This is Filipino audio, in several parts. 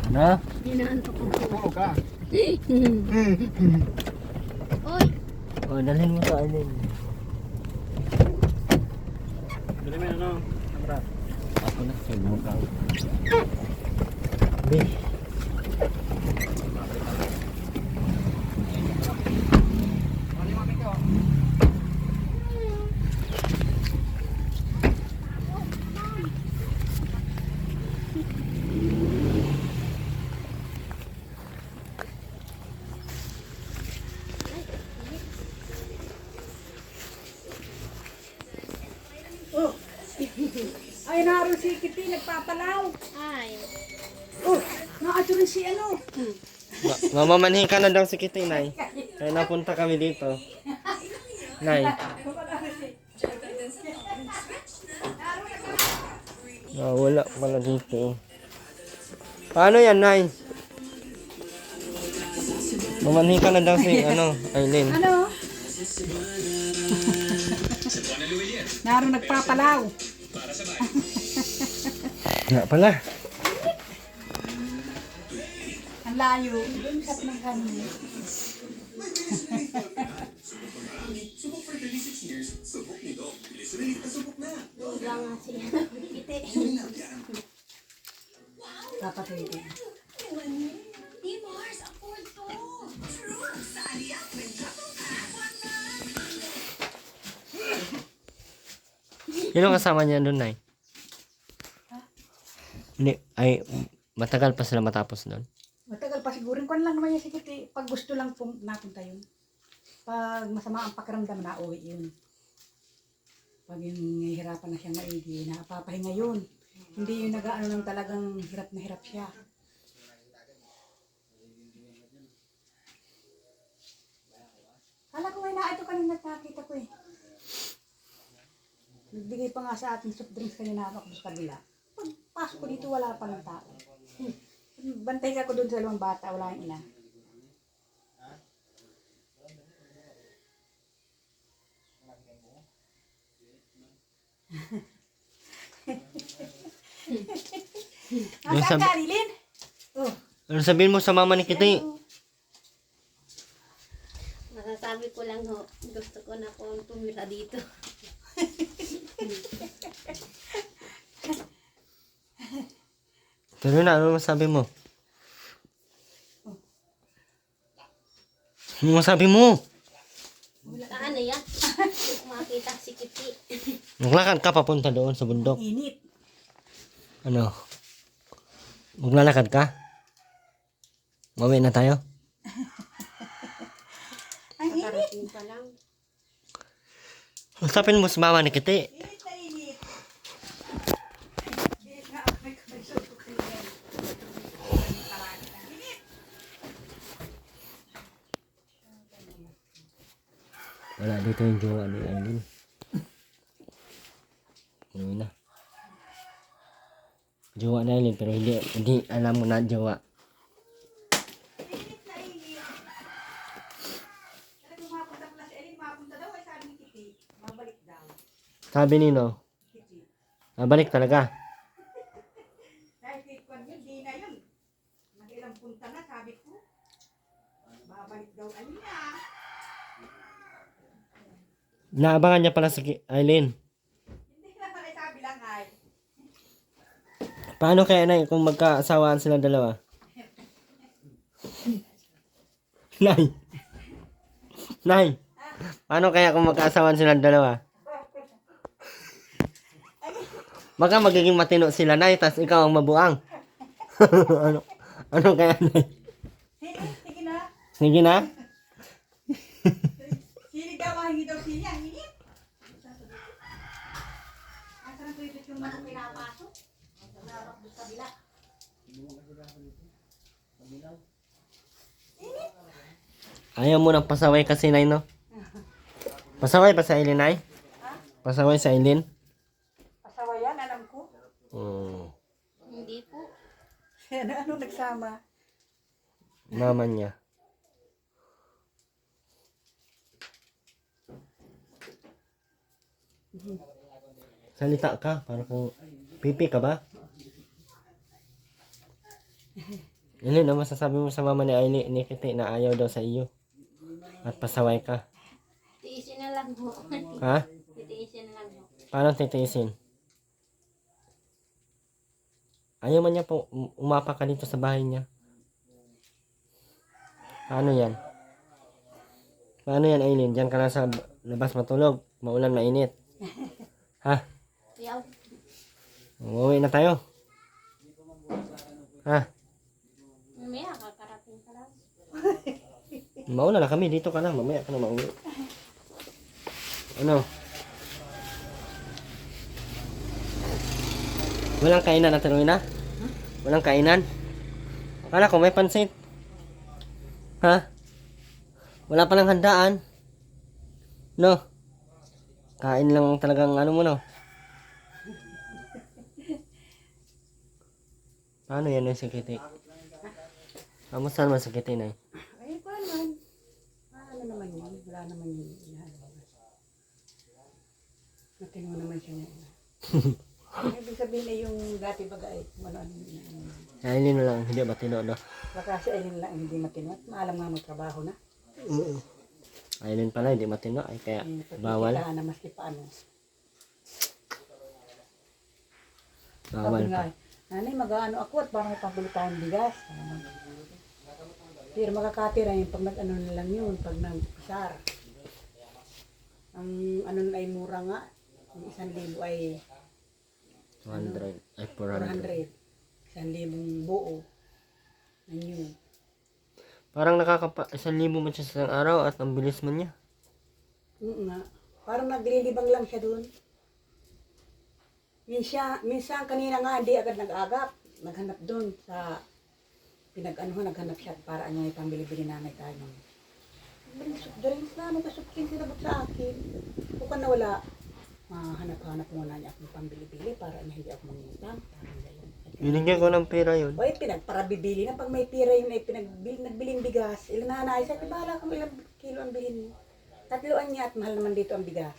Na? Inaantok ko. Oo ka. Oy! O, dalhin mo sa alin. Dali mo ano? Kamera. Ako na, sa mukha. Be. Oh. Ay, naroon si Kitty, nagpapalaw. Ay! Oh, naato rin si ano. Mamamanhin ka na daw si Kitty, Nay. Kaya napunta kami dito. Nay. Wala pala dito. Paano yan, Nay? Mamanhin ka na daw si, Aileen. Ano? Naroon nagpapalaw. Nga pala. Ang layo. Doon sa pinagkanin. Wala nga siya. Kite. Dapat hindi. Sino kasama niya doon, Nay? Hindi, ay, matagal pa sila matapos doon. Matagal pa siguro. Kung lang naman yung si Kitty, pag gusto lang napunta yun. Pag masama ang pakiramdam na uwi yun. Pag yung hirapan na siya maigi, napapahinga yun. Hindi yung nag-ano lang talagang hirap na hirap siya. Kala ko may ito kanina nakita ko eh. Nagbigay pa nga sa ating soft drinks kanina ako sa kabila. Pagpasok ko dito wala pa ng tao. Bantay ka ko doon sa dalawang bata, wala yung ina. Nasaan ka, Arilin? Oh. Ano sabihin mo sa mama ni Kitty? Masasabi ko lang ho, gusto ko na po tumira dito. Pero na, ano masabi mo? Ano masabi mo? Saan na yan? Makita si Kitty. Maglakad ka papunta doon sa bundok. Init. Ano? Maglalakad ka? Mawin na tayo? Ang init. Nakarating pa lang. Usapin mo sa mama ni Kitty. Init na init. Init nga, may suko kayo yan. Init. Wala dito yung jowa ni Aileen. Ano na? Jowa na Aileen pero hindi alam mo na jowa. Init na init. Talagang mapunta pala si Elin, mapunta daw ay sabi ni Kitty. Mabalik daw. Sabi nino, Kitty. balik talaga. Dahil kay Kwan yun, di na yun. Nakilang punta na, sabi ko. Babalik daw Alina. Naabangan niya pala si Aileen. Hindi naman ay sabi lang ay. Paano kaya na kung magkaasawaan sila dalawa? Nay! Nay! Paano kaya kung magkaasawaan sila dalawa? Baka magiging matino sila, Nay, tas ikaw ang mabuang. ano kaya, Nay? Sige na. Sige na? Sili daw, mahingi daw sili. Ang init. Asa na po yung mga pinapasok? Nabak doon sa bila. Ayaw mo ng pasaway kasi, Nay, no? Pasaway ba sa Aileen, Nay? Pasaway sa Aileen? Pasawa yan, alam ko. Hindi po. Ano nagsama? Mama niya. Salita ka, para kung pipi ka ba? Aileen, ano masasabi mo sa mama ni Aileen ni Kitty na ayaw daw sa iyo? At pasaway ka. Tiisin na lang ho. Ha? Titiisin na lang ho. Paano titiisin? Ayaw man niya po umapa ka dito sa bahay niya. Paano yan? Paano yan, Aileen? Diyan ka na sa labas matulog. Maulan, mainit. Ha? Yaw. Umuwi na tayo. Ha? Mamaya kakarating ka lang. Mauna na kami. Dito ka na. Mamaya ka na mauwi. Ano? Walang kainan na tuloy na? Walang kainan? Akala ko may pansit. Ha? Wala palang handaan. No? Kain lang talagang ano mo, no? Paano yan yung si Kitty? Kamusta naman si Kitty, Nay? Ay, paano? Ano naman yun? Wala naman yun. Matino naman siya niya. Ibig sabihin ay yung dati baga ay ano yun. Aileen mo lang, hindi matino, no? Baka si Aileen lang hindi matino at maalam nga magtrabaho na. Aileen pala, hindi matino. Ay, kaya bawal. Kailangan na maski paano. Bawal Sabi nga, pa. nanay mag-ano ako at parang may pambili tayong bigas. Pero makakatira yun pag nag-ano na lang yun, pag nag-pisar. Ang ano na ay mura nga, yung 1,000 ay 200. Ay, 400. 400. 1,000 buo. Ano yun? Parang 1,000 man siya sa isang araw at ang bilis man niya. Oo nga. Parang naglilibang lang siya doon. Minsan kanina nga hindi agad nag-agap. Naghanap doon sa naghanap siya para ano may pambili-bili nanay tayo. Drinks na ano kasupkin sinabot sa akin. Kung ka nawala, hanap-hanap muna niya akong pambili-bili para hindi ako mangutang. Binigyan ko ng pera yun. O pinagparabibili na pag may pira yun ay nagbiling bigas. Ilan na nanay, sabi bahala kung ilang kilo ang bilhin mo. 3 niya at mahal naman dito ang bigas.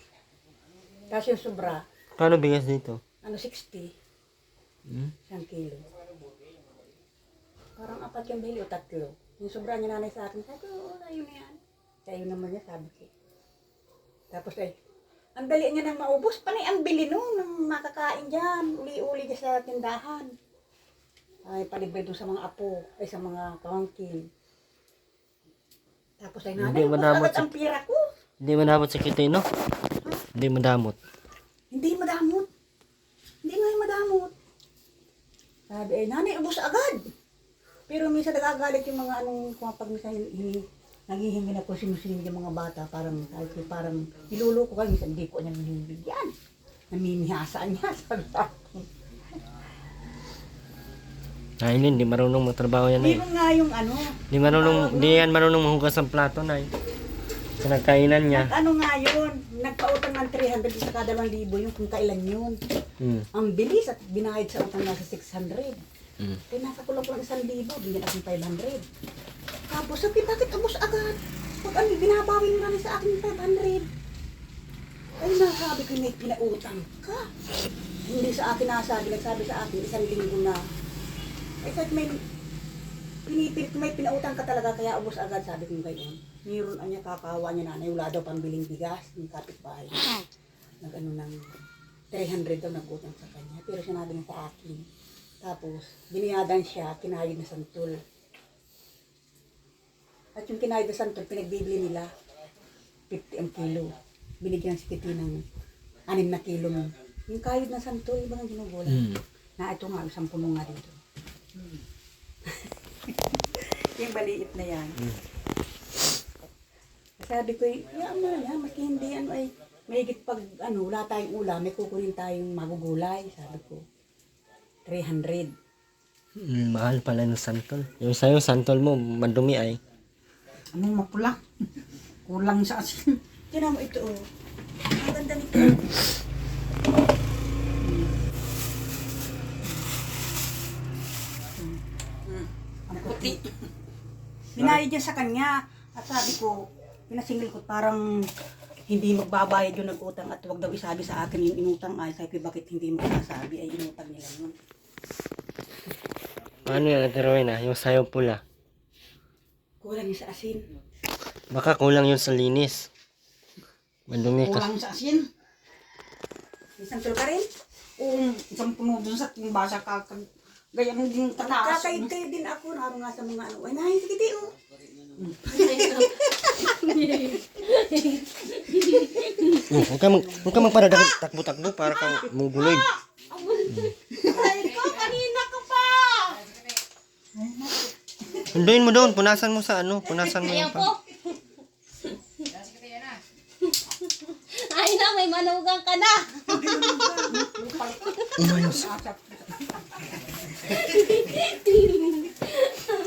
Tapos yung sobra, Paano bigas dito? 60. Hmm? 1 kilo. Parang 4 yung bili o 3. Yung sobra niya nanay sa akin, sabi ko, ayun na yan. Kaya yun naman niya, sabi ko. Tapos ay, ang dali niya nang maubos. Panay ang bili nun, ng makakain dyan. Uli-uli niya sa tindahan. Ay, palibre doon sa mga apo, ay sa mga pamangkin. Tapos ay nanay, Hindi ubos madamot agad ang pira ko. Hindi madamot si Kitty, no? Hindi madamot. Hindi madamot. Hindi nga yung madamot. Sabi ay, nanay, ubos agad. Pero minsan nagagalit yung mga anong, kung pag minsan naghihingi na po sinusunod yung mga bata, parang niluluko ka, minsan hindi ko niya binibigyan. Namimihasaan niya, sabi sa akin. Aileen, hindi marunong magtrabaho yan, Hindi eh. mo nga yung ano, Hindi yan marunong mahugas ng plato, Nay. Sa nagkainan niya. ano nga yun, nagpautang ng 300 sa kada 1,000 yung kung kailan yun. Hmm. Ang bilis at binayad sa utang nasa 600. Hmm. Kaya nasa kulang ko ng 1,000, binigyan akong 500. Tapos sabi, bakit ubos agad? Pag ano, binabawi mo na sa akin 500. Ay, nasabi ko, may pinautang ka. Hindi sa akin nasabi, nagsabi sa akin, 1 linggo na. Ay, sabi, pinipilit ko, may pinautang ka talaga, kaya ubos agad, sabi ko gayon. Mayroon niya, kakawa niya nanay, wala daw pambiling bigas, yung kapitbahay. Nag-ano ng 300 daw nag-utang sa kanya, pero sinabi niya sa akin. Tapos, biniyadan siya, kinayod na santol. At yung kinayod na santol, pinagbibili nila, 50 ang kilo. Binigyan si Kitty ng 6 na kilo mo. Yung kayod na santol, ibang ginugulan. Hmm. Na ito nga, 10 nga dito. Yung baliit na yan. Sabi ko, yan mo na, maski hindi ano ay, mahigit pag ano, wala tayong ulam, may kukunin tayong magugulay. Sabi ko, 300. Mahal pala ng santol. Yung sa'yo, santol mo, madumi ay. Anong mapula? Kulang sa asin. Tinan mo ito, oh. Ang ganda nito. Ang puti. Binayad niya sa kanya. At sabi ko, pinasingil ko parang hindi magbabayad yung nag-utang at huwag daw isabi sa akin yung inutang ay. Sabi ko, bakit hindi mo sasabi ay inutang nila yun. Paano yan, Ate Rowena? Yung sayo pula. Kulang yung sa asin. Baka kulang yun sa linis. Madumi ka. Kulang sa asin. Isang kilo ka rin? Isang puno dun sa basa ka. Gaya mo din tataas. Kakayod kayo din ako. Naroon nga sa mga ano. Ay, nahin, sige, di, oh. Huwag ka magparadakit takbo-takbo para kang mungguloy. Ay, ko, kanina ka pa! Hunduin mo doon. Punasan mo sa ano. Punasan mo Ayan yung po. Ay na, may manugang ka na. Umayos.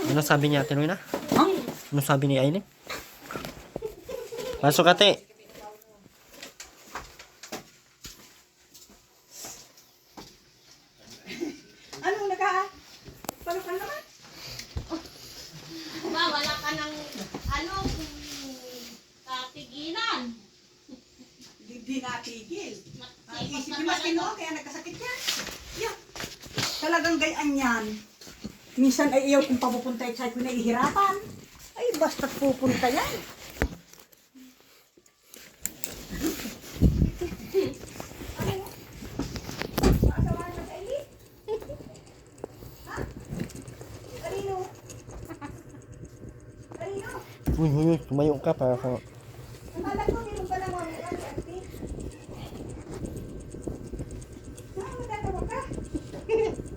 Ano sabi niya, Ate Rowena? Ano sabi ni Aileen? Pasok, ate. Anong paano ka naman? Ma, wala ka ng, ano, katigilan. Hindi natigil. Ang Sipag isip ka ni Martin, talaga. no? Kaya nagkasakit yan. Yeah. Talagang gayaan yan. Minsan ay iyaw kung papupunta sa ko nahihirapan. Ay, basta't pupunta yan. Uy, tumayo ka para ka. Akala ko, meron pa lang mga auntie. Saan magdadawa ka?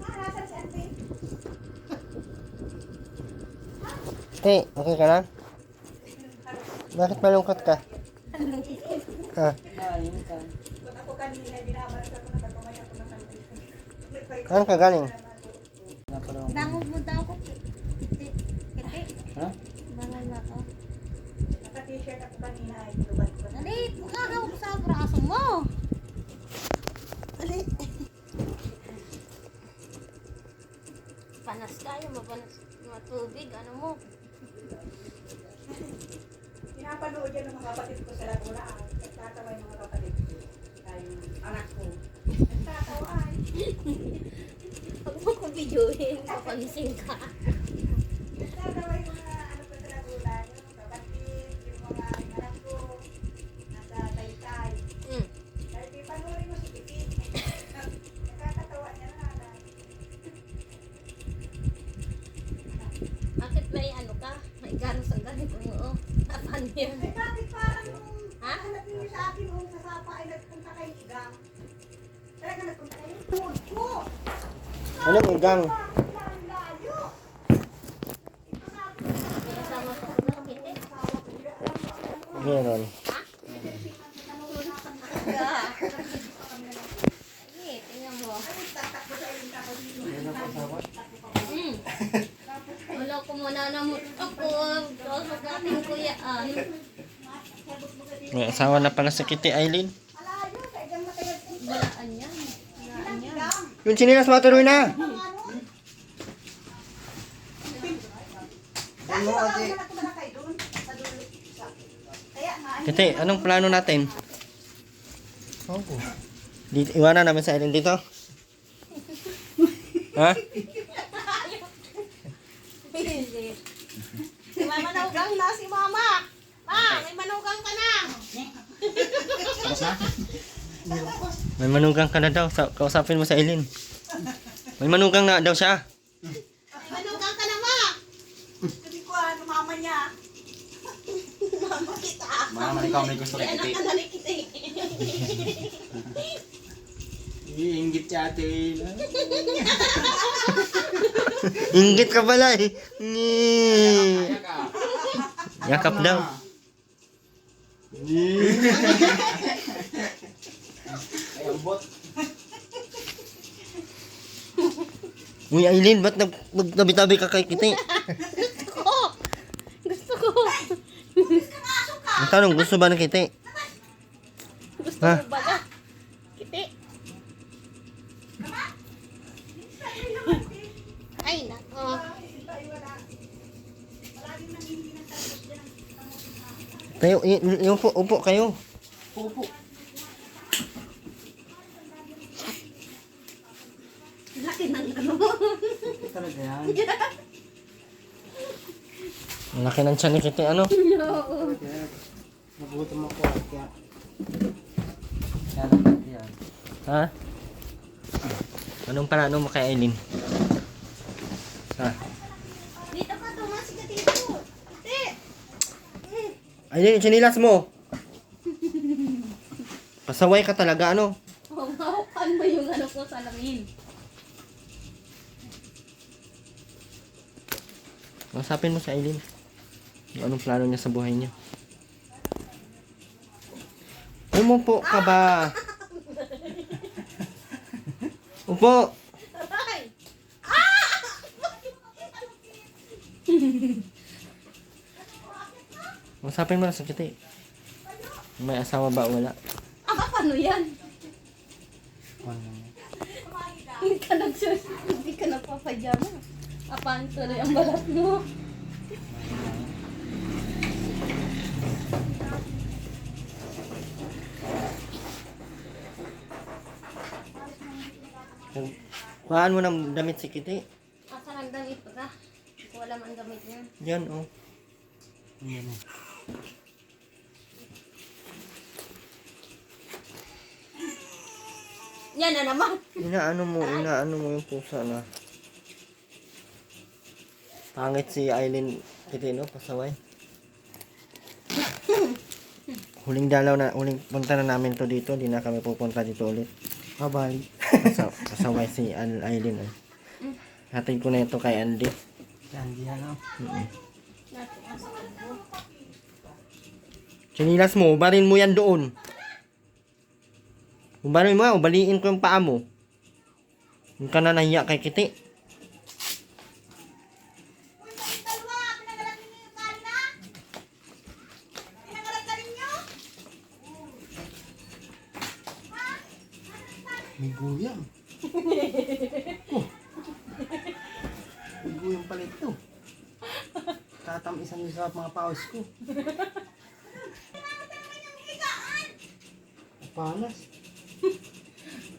Nasaan si auntie? Ate, okay ka lang? Bakit malungkot ka? Ha? Kung ako kanina, binabalik ako na pagpamaya ko ng auntie. Saan ka galing? Bangon mo daw ko. Kiti. Ha? Bangon na ako. Naka-t-shirt ako kanina ay lubad ko. Dali, pagkagawa ko sa braso mo. Dali. Panas tayo, mapanas. Matubig, ano mo. Pinapanood yan ng mga kapatid ko sa Laguna. Nagtatawa yung mga kapatid ko. Yung anak ko. Nagtatawa ay. Huwag mo kong videohin, papagising ka. Nagtatawa yung mga ano ko sa Laguna. Yung kapatid, yung mga anak ko. Nasa Taytay. Dahil pipanoorin mo si Titi. Nakakatawa niya na. Bakit may ano ka? May ganos ang galing ko mo. Paano yan? Ay bakit parang Ha? hanapin niyo sa akin kung sa Sapa ay nagpunta kay Igang. Talaga nagpunta kayo? Tuod ko! Anong igang? Ang layo! Kasama sa unang kiti. Meron. Sige, tingnan mo. Wala ko muna na ako. Tapos ating kuyaan. May asawa na pala si Kitty Aileen. Balaan yan. Balaan yan. Yung sinilas mo, Ate Rowena. Kitty, anong plano natin? Iwanan namin sa Aileen dito. Ha? Busy. May manugang na si mama. Ma, may manugang ka na. May manugang ka na daw. Kausapin mo sa Aileen. May manugang na daw siya. May manugang ka na, ma. Sabi ko ano mama niya. Mama kita. Mama, ikaw may gusto kay Anak Titi. ka na ni kita eh. Iinggit si ate. Inggit ka pala eh. Ngi. Kaya ka. Yakap daw. Ay, ang bot. Uy, Aileen, ba't nagtabi-tabi ka kay Kitty? Gusto ko. Gusto ko. Ang tanong, gusto ba ng Kitty? Gusto Ha? mo ba na? Kiti. Ay, nako. Tayo, yung upo kayo. Laki ng ano. Talaga yan. Ang laki ng tiyan ni Kitty, ano? Oo. Kaya, nagutom ako. Kaya dapat yan. Ha? Anong plano mo kay Aileen? Ha? Dito ka tumas ka dito. Ate. Aileen, chinilas mo! Pasaway ka talaga, ano? Humahukan mo yung ano ko sa lamin. Masapin mo si Aileen. Kung anong plano niya sa buhay niya. Umupo ka ba? Upo! Aray! Masapin mo na sa Kitty. May asawa ba o wala? Paano yan? Ano? Hindi ka hindi ka nagpapajama. Apaan tuloy ang balat mo? Kuhaan mo ng damit si Kitty. Asan ang damit ka? Hindi ko alam ang damit niya. Yan, oh. Yan. Yan na naman. Inaano mo yung pusa na. Pangit si Aileen Kitty, no? Pasaway. Huling punta na namin to dito. Hindi na kami pupunta dito ulit. Bye-bye. Pasaway si Aileen, oh. Hatid ko na ito kay Andy. Yan, yan. Chinilas mo, ubarin mo yan doon. Ubarin mo, ubaliin ko yung paa mo. Hindi ka na nahiya kay Kitty. May guyang. Oh. May guyang pala ito. Tatamisan sa mga paus ko. Panas.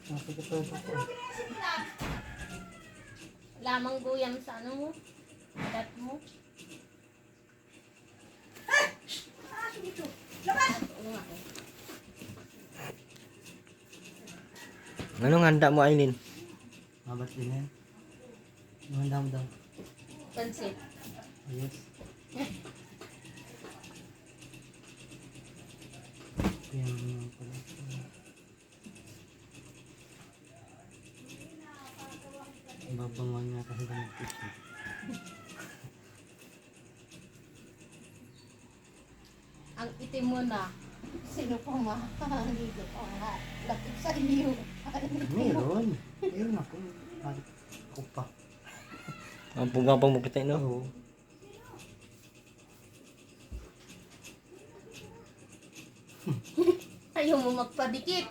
Nakikita ko. Lamang guyam sa ano mo? Balat mo? Oo nga eh. Anong handa mo, Aileen? Mabat din yan. Mahanda mo daw. Pansit. Yes. Yan naman pala. Babangon niya kasi damit ito. Ang itim mo na. Sino pa mahaligo ka nga? Lapit sa iyo. Meron. Meron ako. Bakit ko pa? Ang pugapang mo Kitty, no? Oo. Ayaw mo magpadikit.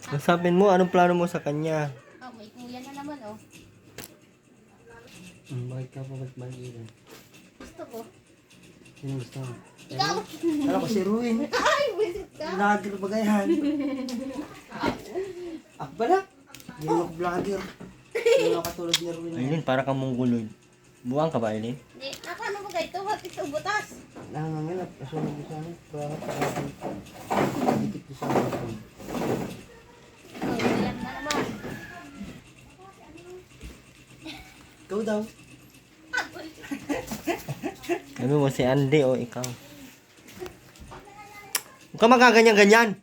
Nasabin mo, anong plano mo sa kanya? Oh, may kuya na naman oh. Bakit ka pa ba't Gusto ko. Sino gusto mo? Ikaw! Kala ko si Ruin. Ay, visit ka! Vlogger ba gayan? Ako pala? Hindi mo ako vlogger. Hindi mo katulad ni Ruin. Aileen, para kang mongoloid. Buwang ka ba, Aileen? Di, ano mo kayo? Bakit ito butas? Nangangalap. Kasunod ko sana. Dikit ko sa akin. Oh, yan na naman. Ikaw daw. Sabi mo si Andy o ikaw? Huwag ka magaganyan-ganyan.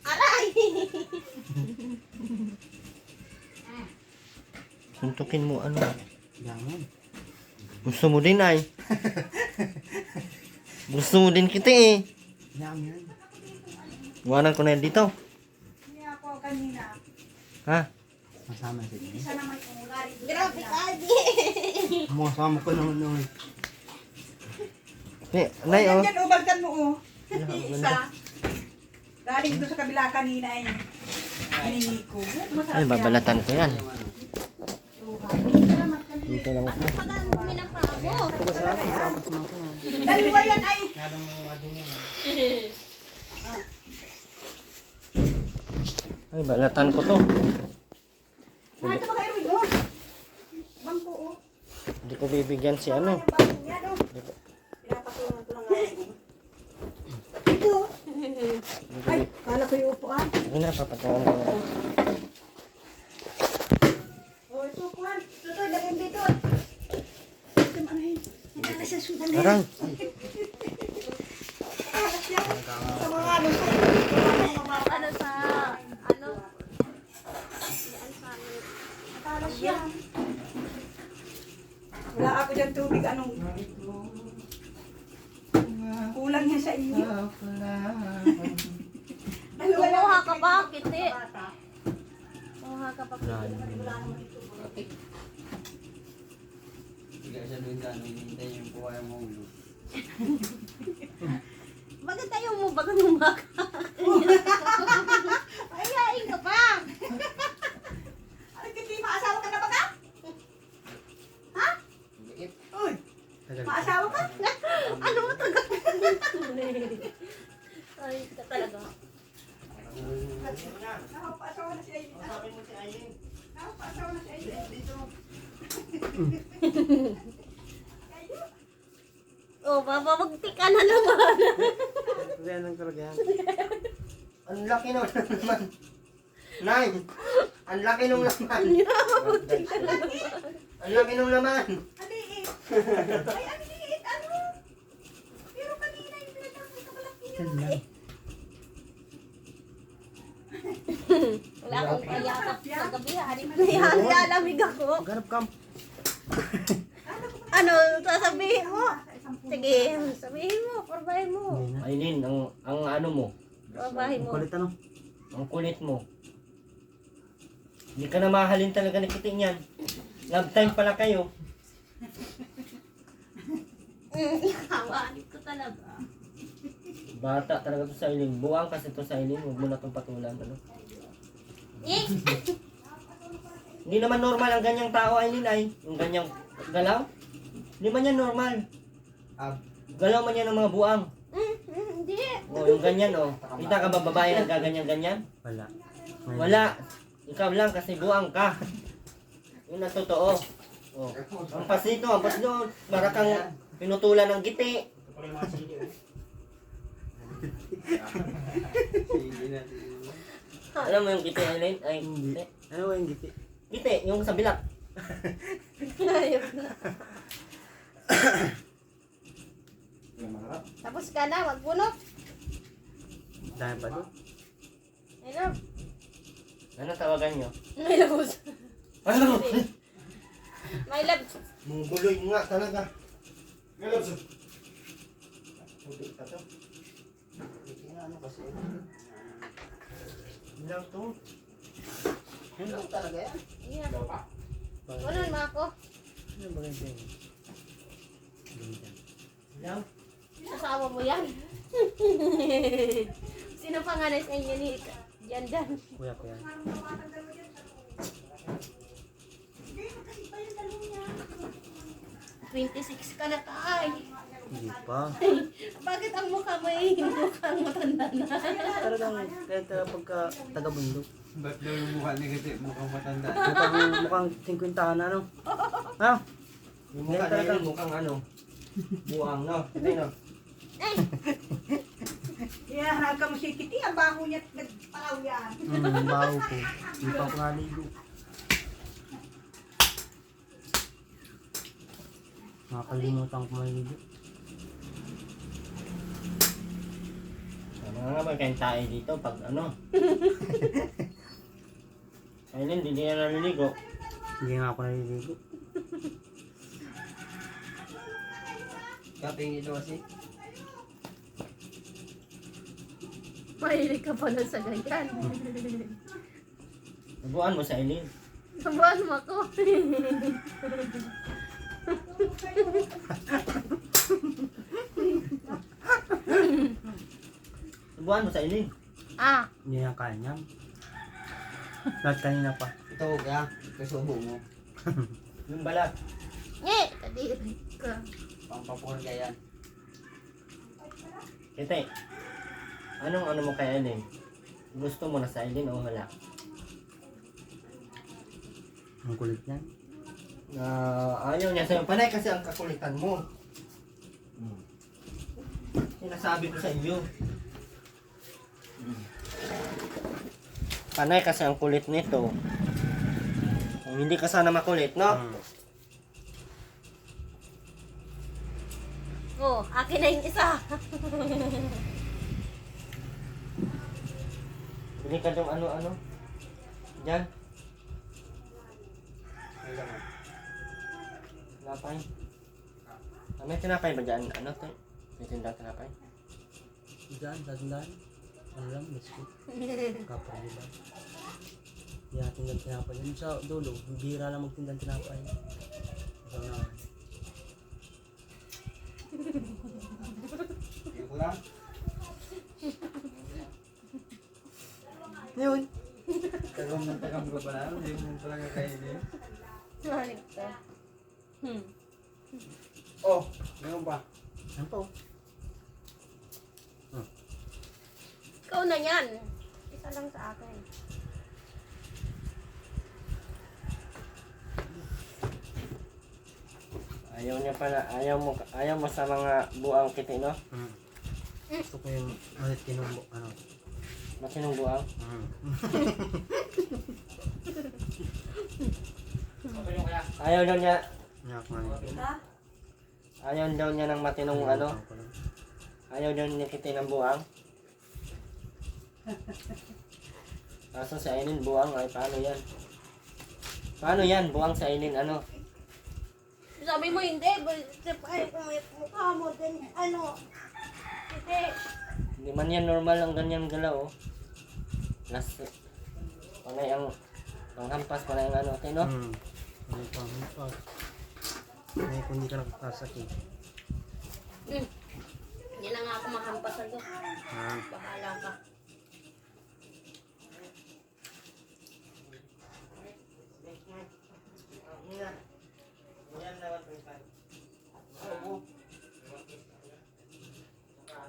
Aray! Suntukin mo ano. Yangan. Gusto mo din ay. Gusto mo din kita eh. Yangan. Iwanan ko na yan dito. Hindi ako kanina. Ha? Masama sa inyo. Isa naman yung ugali. Grabe ka, di! Masama ko naman noon. Eh, Nay, oh. Yan, ubalkan mo oh. Ganda. Isa. Galing doon sa kabila kanina eh. Hiningi ko. Ay, babalatan ko yan. Dito lang ako. Pag ang dumi ng paa mo. Dalawa yan ay. Ay, balatan ko to. Ito ba kayo mo? Bangko oh. Hindi ko bibigyan si ano. Bangko yan oh. Pinapatulungan ko lang ako. Ito. Ay, kala ko yung upuan. Hindi na, papatawan ko. Oh, ito upuan. Ito, lagyan dito. Ito, ano yun? Nagkala siya sudan na yan. Parang, Alas yan. Sa mga ano. Ano sa, ano? Yan sa amin. Nakalas yan. Wala ako dyan tubig. Anong? Kulang yan sa inyo. Kumuha ka ba? Kiti. Kumuha ka pa. Hindi siya doon dyan, hinihintay yung buhay mo ulo. Bakit tayo mo bago numaka? Ayain ka pa. Ano, Kiti, maasawa ka na ba ka? Ha? Liit. Uy, maasawa ka? Ano mo taga? Ay, ka talaga. Nakapaasawa na si Aileen. Nakapaasawa na si Aileen. Oh, bababagti ka na naman. Yan ang karagayan. ang laki nung laman. Nine! Ang laki nung laman. Ang laki nung laman. Aliit. Ay, aliit. Ano? Pero kanina yung pinatapos ka malaki yun. Wala akong payakap sa gabi. Halimig ako. Ganap kam. Ano, sasabihin mo? Sige, sabihin mo, porbahin mo. Aileen, ang ano mo, Porbahin mo. Kulit ano? ang kulit mo. Hindi ka na mahalin talaga ni Kitty niyan. Love time pala kayo. Hawaanip ko talaga. Bata talaga to sa Aileen. Buwang kasi to sa Aileen. Huwag mo na itong patulan. Ano? Eh, Hindi naman normal ang ganyang tao, Aileen, ay. Yung ganyang galaw. Hindi man yan normal. Galaw man yan ng mga buwang. hindi. O, yung ganyan, o. Kita ka ba babae nagkaganyan-ganyan? Wala. Wala. Ikaw lang kasi buwang ka. Yun ang totoo. O. Ang pasito, ang pasito, para kang pinutulan ng giti. Sige natin. Alam mo yung giti, Aileen? Ay, Hindi. giti. Ano ba yung giti? Giti, yung sa bilat. Ayop na. Yung maharap. Tapos ka na, magbunot. Dahil pa doon. Hello. Ano tawagan nyo? May labos. Ano? May lab. Mungguloy nga talaga. Galap sa. Puti ka to. Ano kasi? Ilang to. Ano talaga yan? Yeah. Ano mo ako? Ano ba ganyan? Ilang? Asawa mo yan. Sino pangalan sa inyo ni Janjan? Kuya ko yan. 26 ka na taay. Hindi pa. Bakit ang mukha mo eh? Mukhang matanda na. Talagang kahit pagka taga-bundok. Ba't daw yung mukha negative? Mukhang matanda. Mukhang 50 na ano? Ha? Yung mukha na yun, mukhang ano. Buang, no? Hindi, no? Hinahanap ka mo si Kitty, ang baho niya nagpalaw yan. Baho ko. Hindi pa ako naligo. Nakakalimutan ko maligo. Ano nga ba kayong tayo dito pag ano? Aileen, hindi na naliligo. Hindi nga ako naliligo. Kaping ito kasi. Mahilig ka pala sa ganyan. Nabuan mo sa Aileen. Sabuhan mo ako. Nabuan mo sa Aileen. Ah, Hindi na kaya niyan. Lahat kanina pa. Ito kaya. Kasubo mo. Yung balat. Kadiri ka. Pampapurga yan. Kite, anong ano mo kay Eileen? Gusto mo na sa Eileen o wala? Ang kulit niyan. Na ayaw niya sa'yo. Panay kasi ang kakulitan mo. Sinasabi ko sa inyo. Panay kasi ang kulit nito. Kung hindi ka sana makulit, no? Oh, akin na yung isa. Bili ka yung ano-ano. Diyan. Tinapay. May tinapay ba dyan? Ano to? May tindahan tinapay? Diyan, dadan. Ano lang, biskuit. Kapag diba? Hindi natin ng tinapay. Yun sa dulo, bihira lang magtindang tinapay. Ito na. Ito lang? Yun. Tagam ng tagam ko pala. Hindi mo pala kakainin. Manik ka. Oh, meron pa. Ano po? Ikaw na yan. Isa lang sa akin. Ayaw niya pala. Ayaw mo sa mga buang kiti, no? Gusto ko yung malit kinumbo, ano. Masinong buang. Ayaw daw niya. Nyak man. Ayaw daw niya ng matinong ano. Ayaw daw niya kiti ng buang. Kaso sa Eileen buang ay paano yan? Paano yan? Buang sa Eileen ano? Sabi mo hindi. Ay, mukha mo din. Ano? Hindi. Hindi man yan normal ang ganyan galaw. Oh. Last, panay ang panghampas, panay ang ano. Okay, no? Ano pa, ano pa. Ngayon kung hindi ka nakakasakit. Hindi na nga ako mahampas sa'yo. Bahala ka.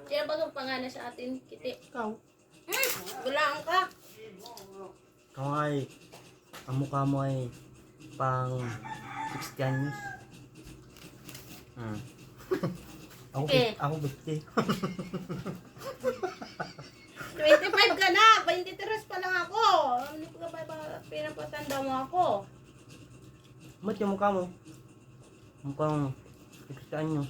Sino ba itong pangalan sa atin, Kiti? Ikaw. Gulaan ka. Ikaw ay, ang mukha mo ay pang 60 anyos. Ako, Okay. ako 50. 25 ka na. 23 pa lang ako. Hindi ko ba pinapatanda mo ako? Ba't yung mukha mo? Mukhang 60 anyos.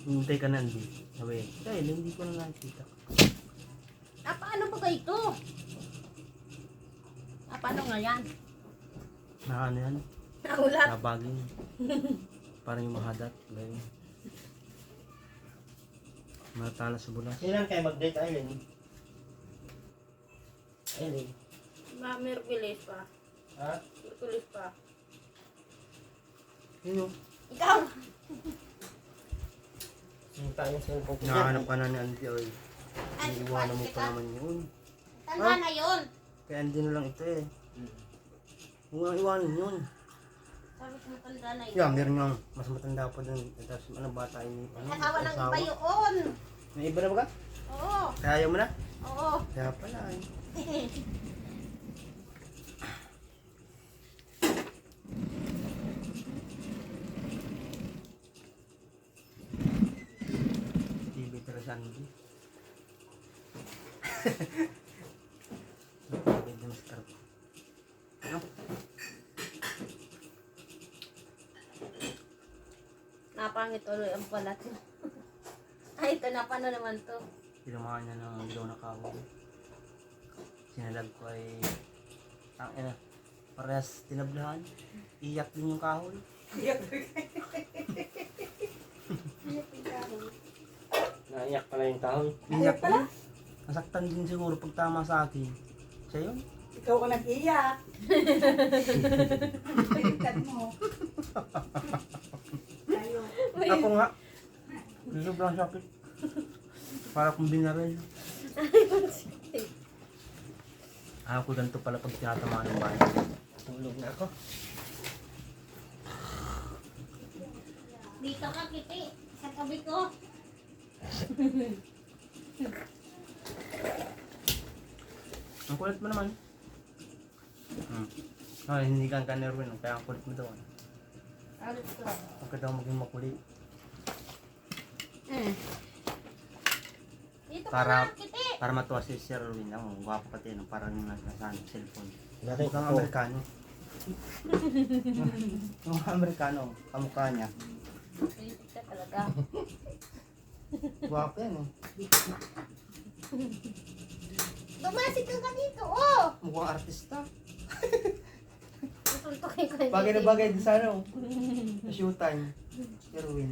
Hintay ka na, hindi. Sabi, dahil hindi ko na nakikita. Paano ba kayo ito? Paano nga yan? Na ano yan? Naulat. Nabagin. Parang yung mahadat. Ganyan. Matala sa bulas. Kailan kayo mag-date, Eileen? Eileen? Merkulis pa. Ha? Merkulis pa. Yun yung Ikaw! Sinta yung cellphone ko. nahanap ka na ni Auntie Oy. Ay, Iiwanan mo kita. pa naman yun. Tanda na yun. Kaya hindi na lang ito eh. Huwag nga iwanan yun. Sabi ko matanda na yun. Yeah, meron nga mas matanda pa dun. Tapos ano bata ini. Asawa ng iba yun. May iba na ba ka? Oo. Kaya ayaw mo na? Oo. Kaya pala eh. TV Terasandi. Napagod na masarap. Ano? Napangit ulit ang balat. Ay, ito na. Paano naman to? Pinumahan niya ng ilaw na kahoy. Sinalag ko ay parehas tinablahan. Iyak din yung kahoy. Naiyak pala yung kahoy. Iyak pala? Nasaktan din siguro pag tama sa akin. Siya yun? Ikaw ang nag-iyak. Pagkad mo. Tayo. Ako nga. Sobrang sakit. Para kong binaril. Ako ganito pala pag tinatamaan ng bahay. Tulog na ako. Dito ka, Kiti. Sa tabi ko. Ang kulit mo naman. Ay, hindi kang kanerwin. Kaya ang kulit mo daw. Alit ko. Huwag ka daw maging makulit. Dito ka Para- nga, Kiti. Para matuwa si Sir Erwin. Ang gwapo pati. Parang nasa cellphone. Natin Mukhang ako. Amerikano. Yung Amerikano. Kamukha niya. Pilit ka talaga. Gwapo yan eh. Dumasig ka dito, oh! Mukhang artista. Susuntukin ko yung Bagay na Kiti. bagay din sa ano. Sa showtime. Erwin.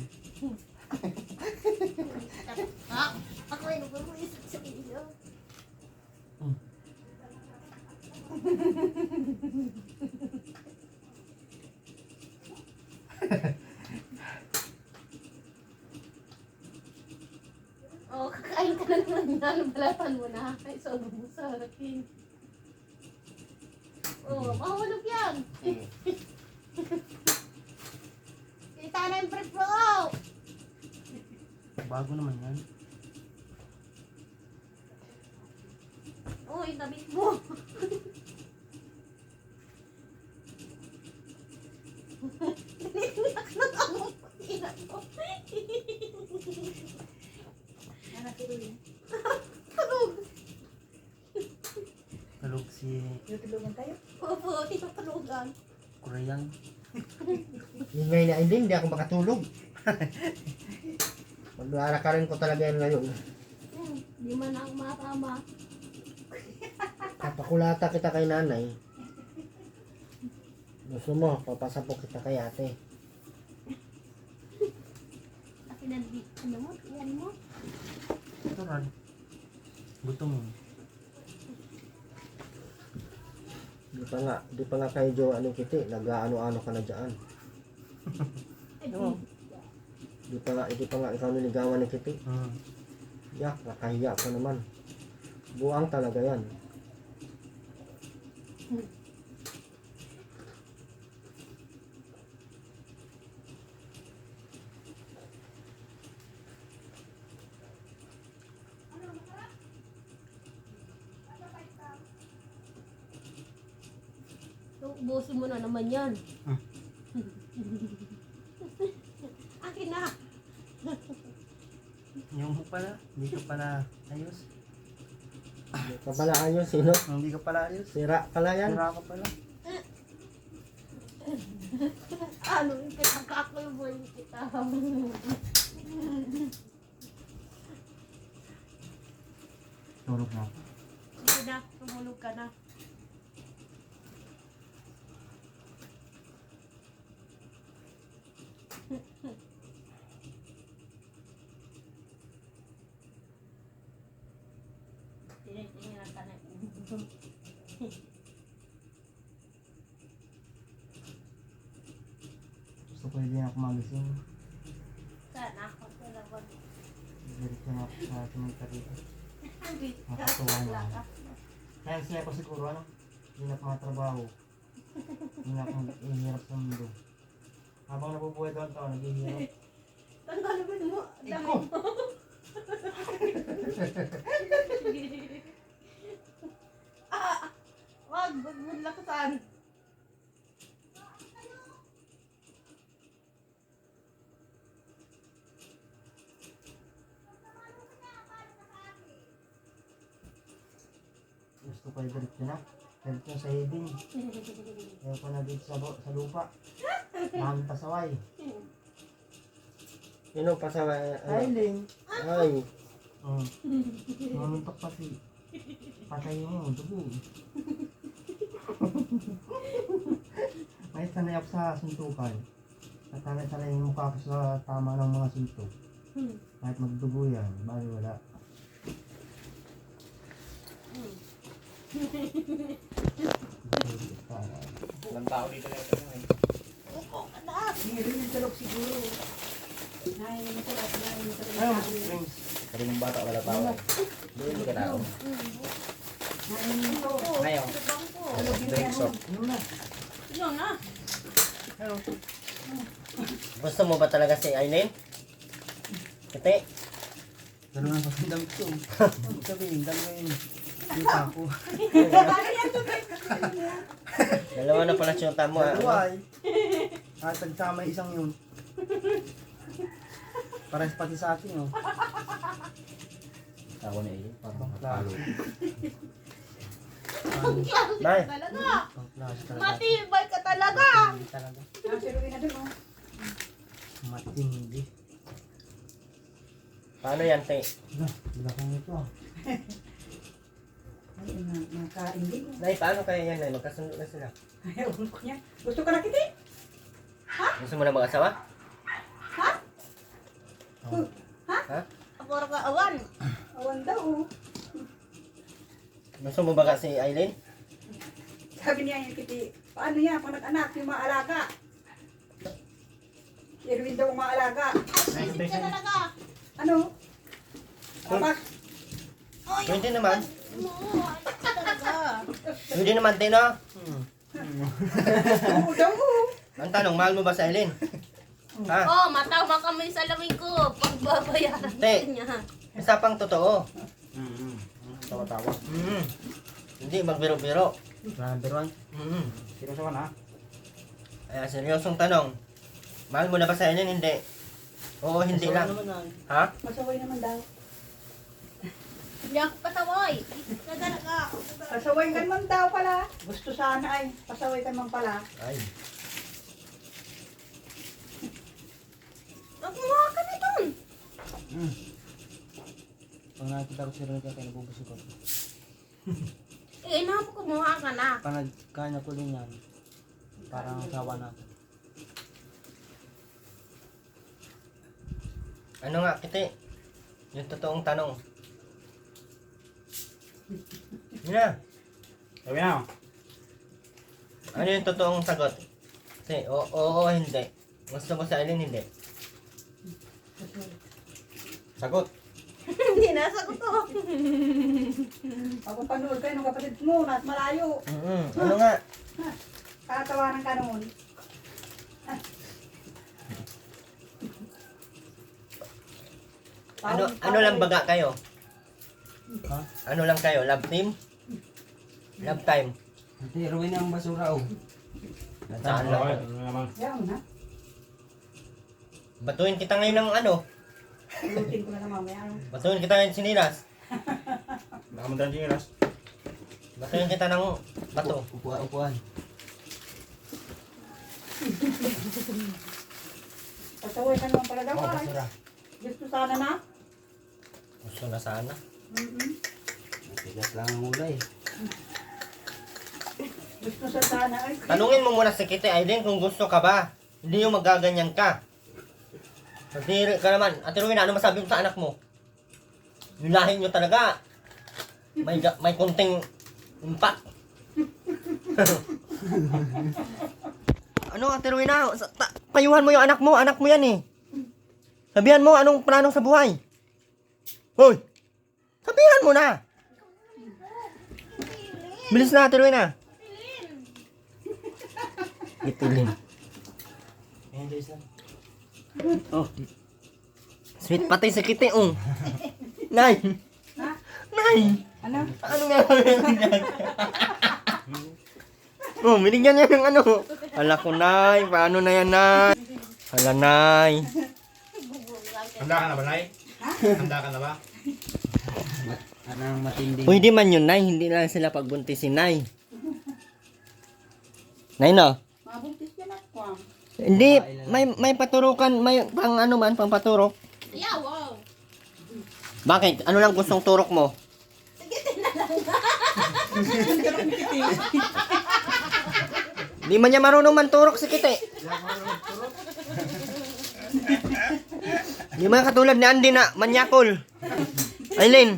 Ha? Ako ay nagpapaisip sa iyo. Oh, kakain ka na naman yan. Balatan mo na. Ay, so sa akin. Oh, mahulog yan. Kita na yung break mo. Oh! Bago naman yan. Uy, nabit mo. Tinitingnan na ang pagkina mo. Tulog. Talog si Tutulungan tayo. Opo, tito tulugan. Korean. Ingay na hindi ako makatulog. Mag-aalakarin ko talaga yan ngayon. Di man ang matama. Papakulata kita kay nanay. Gusto mo, papasapok kita kay ate. Kasi ano mo, yan mo. Ito ran. Gutom mo. Di pa nga kayo jo ano kiti, nag-ano-ano ka na dyan. Oo. Di pa nga ikaw niligawan ni Kiti. Hmm. Yak, nakahiya ka naman. Buang talaga yan. Ubusin mo na naman yan. Akin na. Yung mo pala, hindi ka pala ayos. Di pa pala ayos, sino? Hindi ka pala ayos. Sira pala yan. Sira ka pala. Ano, kita ko yung boy kita. Tulog na. Sige na, tumulog ka na. Tinitingnan ka na. Gusto ko hindi ako magising. Sana ako talaga. Diretso na ako sa cemetery. Nakatuwa na ako. Kaya siya ako siguro ano, hindi na ako matrabaho. Hindi na ako ihirap sa mundo. Habang nabubuhay doon ako, naghihirap. Tanggalin mo. Iko! Wag, maglakasan. Gusto ko i-diretso na. Diretso sa hiding. Ayaw ko na dito sa lupa. Mahal pasaway. Sino pa sa Ailing! Ay, Mamuntok pati. Patay mo, dugo. May sanay ako sa suntukan. Natanay-sanay yung mukha ko sa tama ng mga suntok. Kahit magdugo yan, bali wala. Ilang tao dito na ito. Upo ka na. Meron yung talok siguro. Ano, drinks? Pero yung bata wala tao. Doon ka tao. Ngayon. Drink shop. Ano na? Yun na. Ano? Gusto mo ba talaga si Aileen? Kiti? Dalawa na pasindam ko. Sabihin, dalawa yun. Kita ko. Dalawa na pala syota mo ah. Dalawa eh. Tagsama isang yun. Pares pati sa akin oh. Ako na yun. Parang Klaro. Nay, Talaga. Pang klase talaga. Matibay ka talaga. Matindi talaga. Nasiruin na dun, oh. Matindi. paano yan, te? Wala kong ito ah. Ay, nakaindi. Nay, paano kaya yan, Nay? Magkasundo na sila. Ayaw ko niya. Gusto ka na kiti? Gusto mo na mag-asawa? Apuro ka awan. Awan daw, oh. Gusto mo ba si Aileen? Sabi niya yung kiti, paano yan, pag nag-anak, yung mga alaga. Si Erwin daw ang mga alaga. Isip ka talaga. Ano? Papas? Pwede naman. Oo, isip ka talaga. Pwede naman, te, no? Oo daw, oh. Ang tanong, mahal mo ba si Aileen? Ha? Oh, matama kami sa lamig ko. Pagbabayaran Te. niya. Isa pang totoo. Tawa-tawa. Hindi, magbiro-biro. Number one. Seryoso ka na? Ay, seryosong tanong. Mahal mo na ba si Aileen? Hindi. Oo, hindi lang. Ha? Masaway naman daw. Hindi ako pasaway. Isip ka talaga. Pasaway ka naman daw pala. Gusto sana ay, pasaway ka naman pala. Ay. Magmukha ka na dun. Pag nakikita ko si Ronita, kaya nabubusog ako. Eh, inapo ko mukha ka na. Pag nagkain ako din yan, parang sawa na ako. Ano nga, kiti? Yung totoong tanong. Yun na. Sabi na. Ano yung totoong sagot? Kasi, oo, hindi. Gusto mo si Aileen, hindi. Sagot. Hindi nasagot ko. Pag panood kayo ng kapatid mo, nat malayo. Ano nga? Katawanan ka noon. Ano lang baga kayo? Ha? Ano lang kayo? Love team? Love time? Hindi, Erwin ang basura oh. Saan lang? Yan na. Batuin kita ngayon ng ano? Lutin ko na na mamaya. Ano? Batuin kita ngayon sinilas. Baka magdaan yung iras. Batuin kita ng bato. Upuan. Pasaway ka naman pala daw Oh, ay. basura. Gusto sana na. Gusto na sana. Tigas lang ang ulay. Gusto sa sana ay. Tanungin mo muna si Kitty Aileen kung gusto ka ba. Hindi yung magaganyan ka. Pagdiri ka naman. Ate Rowena, ano masabi mo sa anak mo? Yung lahi nyo talaga. May konting impact. Ano, Ate Rowena? Payuhan mo yung anak mo. Anak mo yan eh. Sabihan mo anong plano sa buhay. Hoy! Sabihan mo na. Bilis na, Ate Rowena. Itilin. Ayan, Joyce lang. Oh. Sweet pati sa Kitty, oh. Nay! Nay! Ano? Ano nga gawin yan? Oh, binigyan niya ng ano. Hala ko, Nay. Paano na yan, Nay? Hala, Nay. Handa ka na ba, Nay? Handa ka na ba? Anong matindi. Pwede man yun, Nay. Hindi lang sila pagbuntisin, Nay. Nay, no? Mabuntis yan ako. Hindi. May paturukan. May pang ano man, pang paturok. Yeah, wow. Bakit? Ano lang gustong turok mo? Di man niya marunong manturok si Kitty. Di man katulad ni Andy na manyakol. Aileen.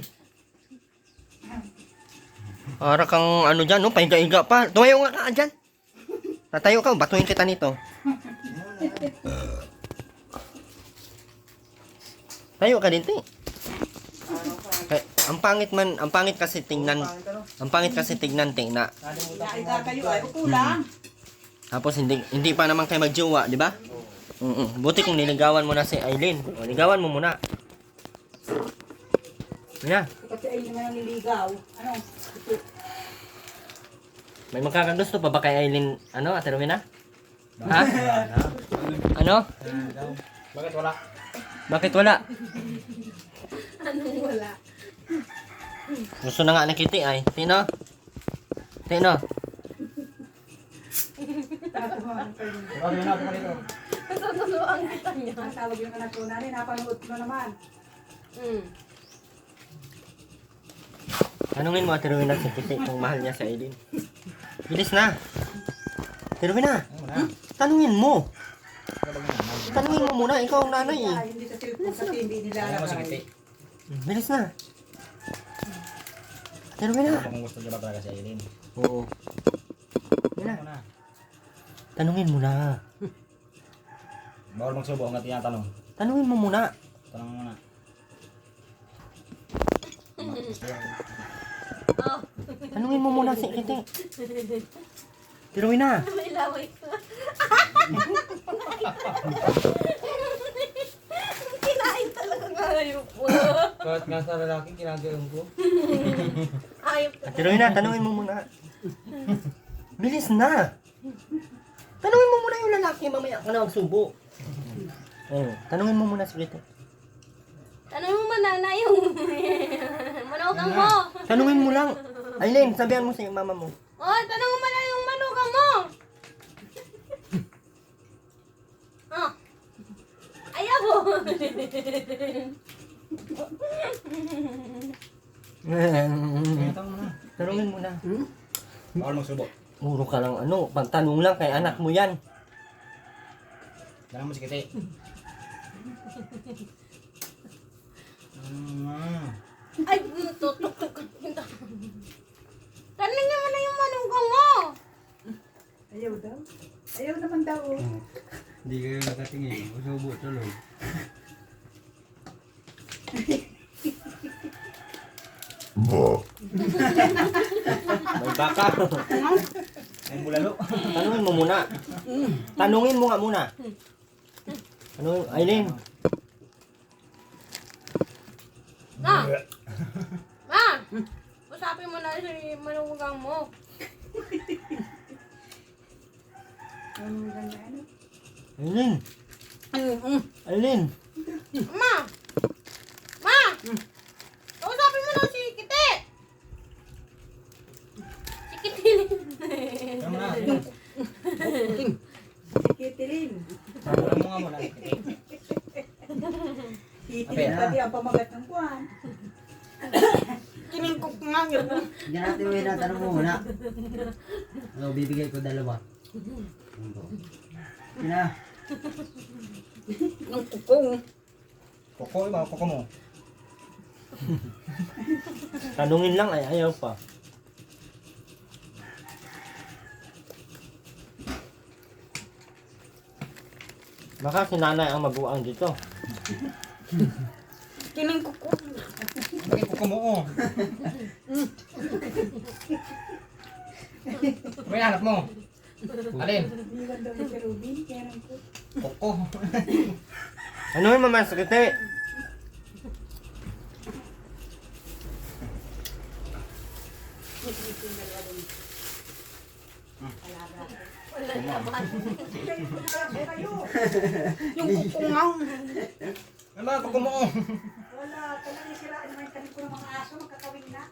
Para kang ano dyan, no? Pahiga-higa pa. Tumayo nga ka dyan. Tatayo ka, batuhin kita nito. Tayo ka din, te. Ang pangit kasi tingnan, ang pangit kasi tignan, te, na. Naiga kayo ay ukulang. Tapos hindi pa naman kayo magjowa, di ba? Buti kung niligawan mo na si Aileen. O, ligawan mo muna. Yan. Kasi ay naman ang niligaw. Ano? May magkakagusto pa ba kay Aileen, ano, Ate Rowena? Ha? Ano? Bakit wala? Bakit wala? Anong wala? Gusto na nga ng Kitty ay. Tino? Tino? Ikaw rin ako dito. Tutunuan kita niya. Ang tawag yung anak ko, nanay, napanood mo naman. Tanungin mo Ate Rowena si Kitty kung mahal niya si Aileen. Bilis na. Ate Rowena, tanungin mo. Tanungin mo muna, ikaw ang nanay eh. Hindi sa cellphone kasi hindi nila Ayaw mo si Kitty. Bilis na. Ate Rowena. Kung gusto niya ba talaga si Aileen? Oo. Yan Ano na. na? Tanungin mo na. Bawal magsubo ang tinatanong. Tanungin mo muna. Tanong mo na. Oh, Tanungin mo muna si Kitty. Ate Rowena. may laway ko. Kinain talaga ng hayop mo. Kahit nga sa lalaki, kinagawin ko. Hayop ka. Ate Rowena, tanungin mo muna. Bilis na. Tanungin mo muna yung lalaki, mamaya ka na magsubo. Tanungin mo muna si Kitty. Tanong mo manana yung manugang mo. Tanungin mo lang. Aileen, sabihan mo sa mama mo. Oh, tanong mo manana yung manugang mo. Oh. Ayaw mo. Tanong mo na. Tanungin mo na. Bawal magsubo. Muro ka lang ano, pagtanong lang kay anak mo yan. Tanong mo si Kitty. Ay, tutok. Tanong niya na yung manugang mo. Ayaw daw. Ayaw naman daw. Oh. Hindi kayo nakatingin. Masubo tuloy. May baka. Ang bulalo. Tanungin mo muna. Tanungin mo nga muna. Tanungin, Aileen. Na. Ma. Usapin mo na si manugang mo. Ano ganda ano? Aileen. Aileen. Ma. Ma. Usapin mo na si Kite. Si Kitilin. Tanong mo na. Kitilin. Tanong mo nga muna si Kitty. Kitilin pati ang pamagat ng buwan. Kiningkok nga yun. Diyan natin uwi na, tanong mo muna. Ano, bibigay ko dalawa. Sina? Ng kukong. Koko, iba, koko mo. Tanungin lang ay ayaw pa. Baka si nanay ang mabuang dito. Kiningkok ko. Bakit koko mo? Oh. May hanap mo. Alin? Iwan daw ni Kerubin. Kaya nang ko. Koko. Ano yung mamasakite? Yung kukong nga. Ano ba, koko mo? Oh. Wala. Talagang siraan naman yung tanim ko ng mga aso. Magkakawin na.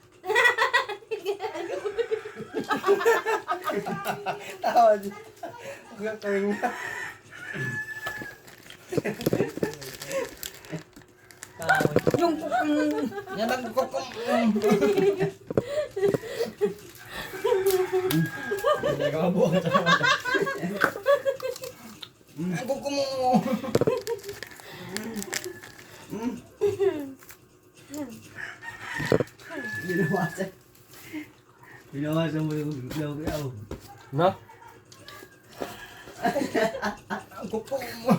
Tawad. Gagawin na. Yung kukong. Yan ang koko. Hindi ka mabuang sa mga. Ang koko mo. Binawasan. Binawasan mo yung gulaw-gulaw. No? Ang koko mo.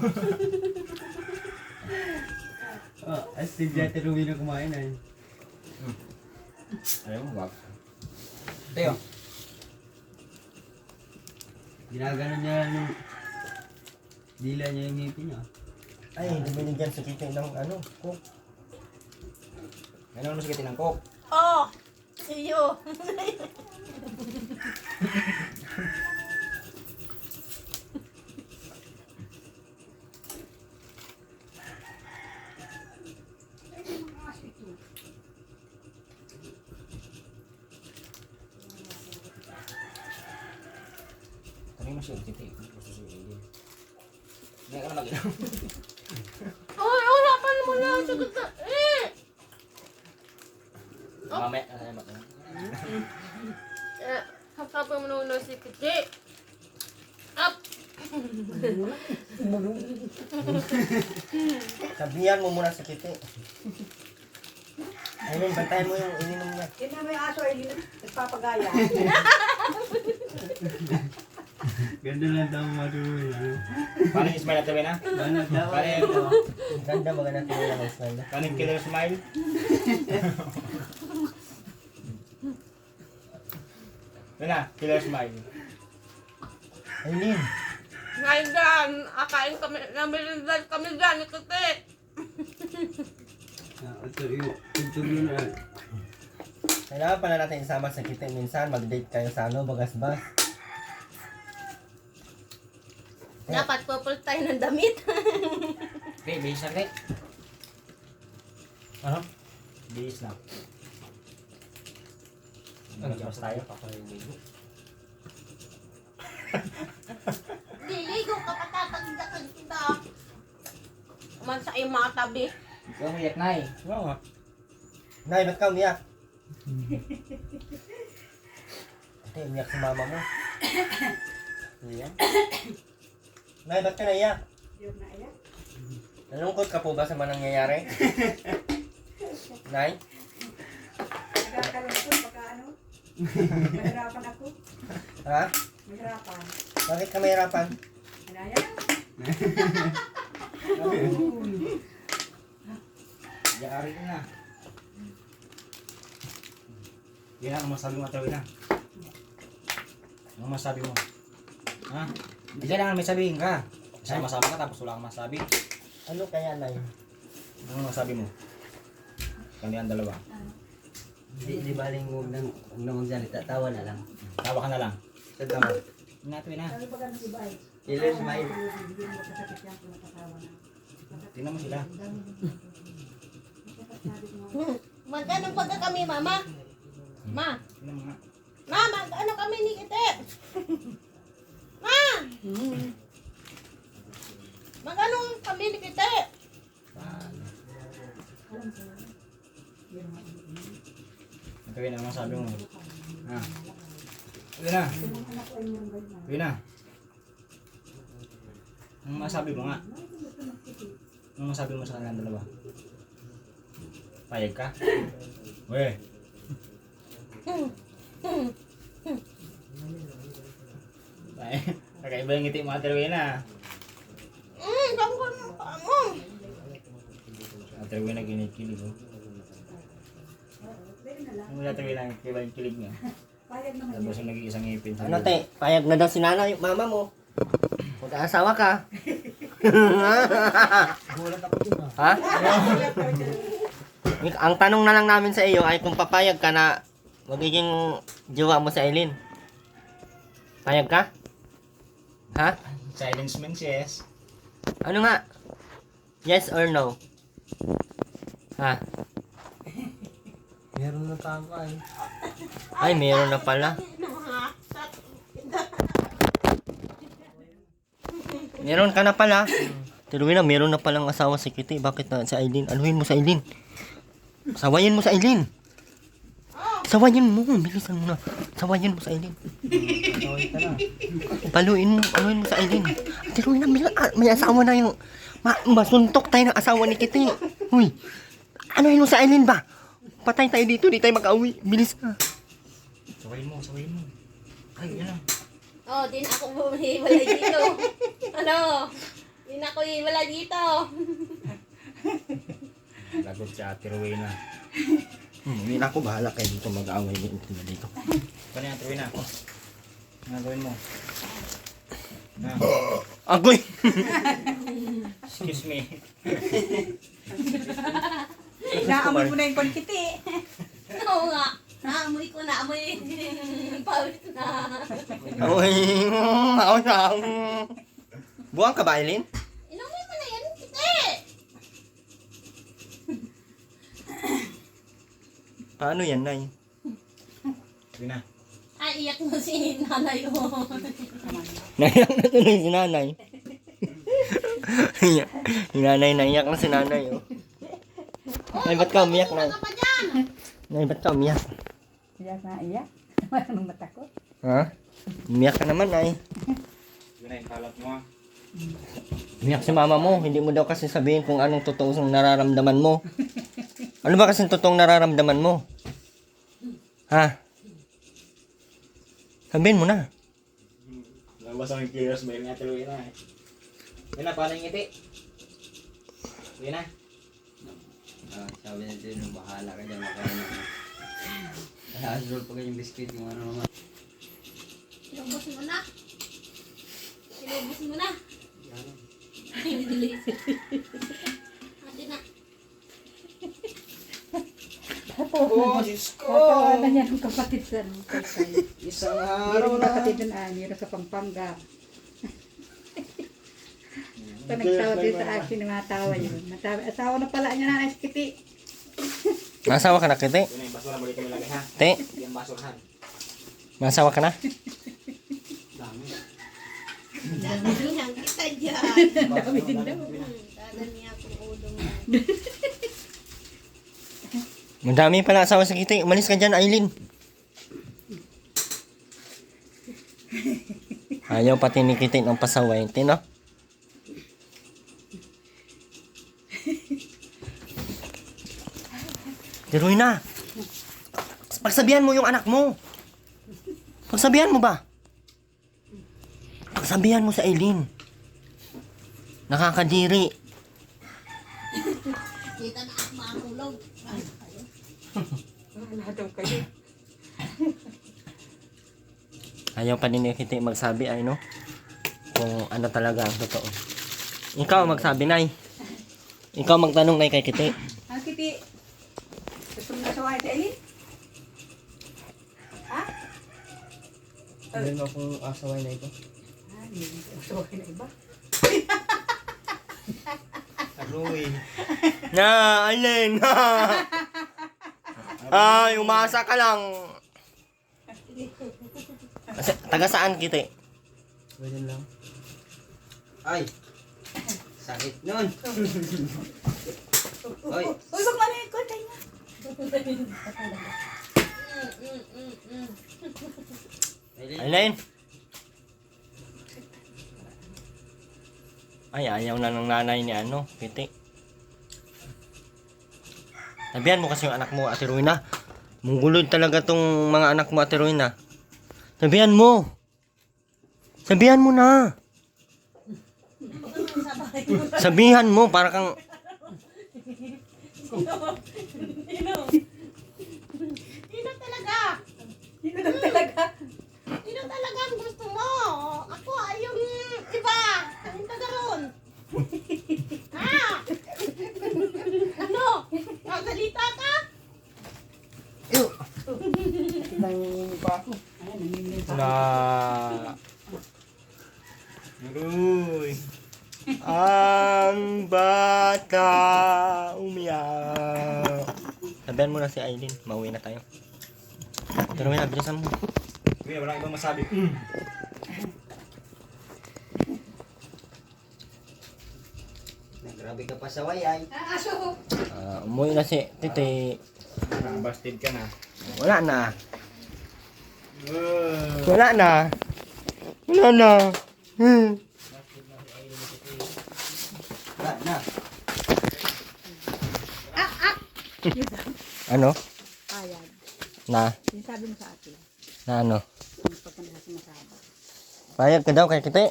Oh, astig dati Ruby na kumain ay. Ayaw mo, wag. Teo. Ginaganon niya yung dila niya yung ngipin niya. Ay, hindi binigyan si Kitty ng ano, cook. Ano mo sige ng coke? Oh! Iyo! Tanong mo siya, titi. Gusto siya i-alien. Hindi ka na mag-inom. Ay, usapan mo na! Sagot na! Mamaya, ano ba? Hapapin mo na si Kitty. Up! Sabihan mo muna si Kitty. Ayun, bantayan mo yung ininom niya. Yun na may aso ay nagpapagaya. Ganda lang daw mga Ruby. Paano yung smile at tabi na? Ano daw? Paano yung, Ang ganda, maganda tingnan ng smile. paano yung killer smile? Yun na, killer smile. Aileen, Ngayon dyan, akain kami, nabilidad kami dyan, ni Kitty. Ito yung tugtog na. kailangan pala natin isama si Kitty minsan. Mag-date kayo sa ano, Bagasbas. Dapat pupul tayo ng damit. Okay, bihis na rin. Ano? Bihis na. Nag-jobs tayo. Diligo ka patatagdakan kita. Man sa iyong mga tabi. Ikaw umiyak na eh. Oo nga. Nay, ba't ka umiyak? Ate, umiyak si mama mo. Umiyak? Nay, ba't ka naiyak? Yun na ayan. Nalungkot ka po ba sa mga nangyayari? Nay? Nagkakalungkot baka ano. Mahirapan ako. Ha? Mahirapan. Bakit ka mahirapan? Ano yan? Yari ko na. Yan ang masabi mo, Atawin na. Ano masabi mo? Ha? Hindi kailangan may sabihin ka. Sama-sama ka tapos wala kang masabi. Ano kaya, Nay? Ano masabi mo? Kami ang dalawa. Di baling huwag na magsalita. Tawa na lang. Tawa ka na lang. Sa tawa. Natawin na. Sabi ba ganun si Bay? Killer smile. Hindi mo kasakit yan kung natatawa na. Tingnan mo sila. Magkano pagka kami, mama? Ma! Tingnan mo nga. Ma, magkano kami ni Kitty? Ma! Magkano kami ni Kitty? Natawin na, ano masabi mo? Ha? Tawin na. Tawin na. Ano masabi mo nga? Ano masabi mo sa kanilang dalawa? Payag ka? Weh. Ay, kakaiba yung ngiti mo, Ate Rowena. Sabi ko ng mo. Ate Rowena ginikilig oh. Ano Ate Rowena, kakaiba yung kilig niya. Payag naman Tapos yung nag-iisang ngipin. Ano, te? Payag na daw si nanay, mama mo. Kung asawa ka. Gulat ako din Ha? Ang tanong na lang namin sa iyo ay kung papayag ka na magiging jowa mo sa Aileen. Payag ka? Ha? Silence means yes. Ano nga? Yes or no? Ha? Meron na tawa eh. Ay, meron na pala. Meron ka na pala. Tiruin na, meron na palang asawa si Kitty. Bakit na sa Aileen? Anuhin mo sa Aileen. Sawayin mo sa Aileen. Sawayin mo. Bilisan mo na. Sawayin mo sa Aileen. Tawag ka na. Paluin mo. Anuhin mo sa Aileen. Tiruin na, may asawa na yung... masuntok tayo ng asawa ni Kitty. Uy. Anuhin mo sa Aileen ba? Patay tayo dito. Di tayo makauwi. Bilis na. Sawayin mo, sawayin mo. Ay, yan lang. Oh, di na ako bumihiwala dito. Ano? Di na ako hiwala dito. Lagot si Ate Rowena. Hindi na ako bahala kayo dito mag-away dito. Ano yung Ate Rowena? Ano gawin mo? Ha? Agoy! Excuse me. Naamoy mo na yung konkiti. Oo nga. Naamoy ko, naamoy. Pawis na. Agoy! Ako na. Buwang ka ba, Eileen? Inumin mo na yan, kiti. Paano yan, Nay? Rowena. Ay, iyak mo si nanay mo. Naiyak na tuloy si nanay. Si nanay, naiyak na si nanay. Oh. Nay, ba't ka umiyak, Nay? Ano pa dyan? Nay, ba't ka umiyak? Iyak na iyak. Anong mata ko? Ha? Umiyak ka naman, Nay. Rowena, yung kalat mo ah. Umiyak si mama mo. Hindi mo daw kasi sabihin kung anong totoong nararamdaman mo. Ano ba kasi totoong nararamdaman mo? Ha? Sabihin mo na. Nabasa mo yung curious ba yung Ate Rowena eh. Rowena, paano yung ngiti? Rowena? Sabi niya din, bahala ka dyan, makain na. Nakasunod pa kayong biscuit, yung ano naman. Ilubos mo na. Ilubos mo na. Ay, bilis. Ate na. Oh, Diyos ko! Tatawanan niya ng kapatid sa Kaysay. Isang Meron kapatid doon, meron sa Pampanga. Pag nagtawa din sa akin, matawa yun. Asawa na pala niya na si Kiti. Masawa ka na, Kiti? Rowena, yung basura balik mo lagi ha. Te, Yung basurahan. masawa ka na? Dami niyang kita dyan. Dami din daw. Dada niya akong udong yan. Madami pala asawa sa Kiti. Umalis ka dyan, Aileen. Ayaw pati ni Kiti ng pasaway. Tino? Diruy na. Pagsabihan mo yung anak mo. Pagsabihan mo ba? Pagsabihan mo sa Aileen. Nakakadiri. Kita na ako makulog. Wala daw kayo. Ayaw pa din ni Kiti magsabi ay no? Kung ano talaga ang totoo. Ikaw ang magsabi, Nay. Ikaw magtanong, Nay, kay Kiti. Ah, Kiti. Gusto mo na sa wahay, Ellie? Ha? Hindi mo akong asaway na ito. Ah, hindi ko sa wahay na iba. Aroy. Na, Aileen! Ay, umasa ka lang. Kasi, taga saan, Kiti? Pwede lang. Ay! Sakit nun! Oy! Uy, wag mali ko, tayo na. Aileen! Ay, ayaw na ng nanay ni ano, Kiti. Sabihan mo kasi yung anak mo, Ate Rowena. Munggulod talaga tong mga anak mo, Ate Rowena. Sabihan mo! Sabihan mo na! Sabihan mo, para kang... Sino talaga? Sino lang talaga? Sino talaga ang gusto mo? Ako ay yung iba. Ang tagaroon. Ha? Ano? Nagalita ka? Nangingipa ako. Ay, nanginginig pa. Na... Aroy. Ang bata umiyak. Sabihan mo na si Aileen, mauwi na tayo. Pero may bilisan mo. Kuya, wala ibang masabi. Grabe ka pa sa wayay. Ah, aso! Umuwi na si Titi. Busted ka na. Wala na. Wala na. Wala na. Wala na. Ano? Ayan. Na? Yung sabi mo sa atin. Na ano? Yung pagkanda sa masama. Payag ka daw kay Kiti.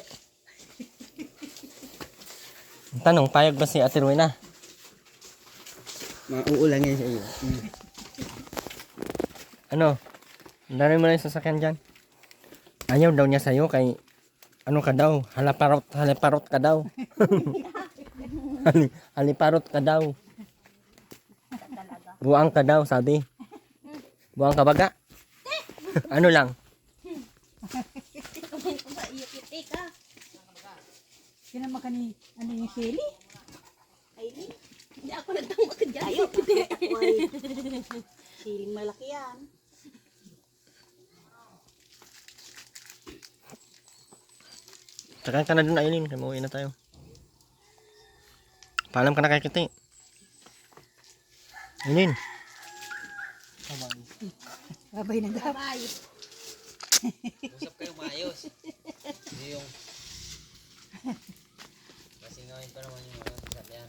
Tanong, payag ba si Ate Rowena? Mauulan ngayon sa iyo. Ano? Dari mo na yung sasakyan dyan. Ayaw daw niya sa'yo kay ano ka daw? Haliparot ka daw. Haliparot ka daw. Buang ka daw, sabi. Buang ka baga? Ano lang? Kumain ko sa iyo, Kitty ka. Sino naman ka ni, ano yung Shelly? Ay, hindi ako nagtama ka dyan. Ayaw. Siling malaki yan. Sakayin ka na dun, Aileen. Kaya mauwi na tayo. Paalam ka na kay Kitty. Aileen. Babay na daw. Bye. Usap kayo maayos. Hindi yung... Kasi ngayon pa naman yung mga sasakyan.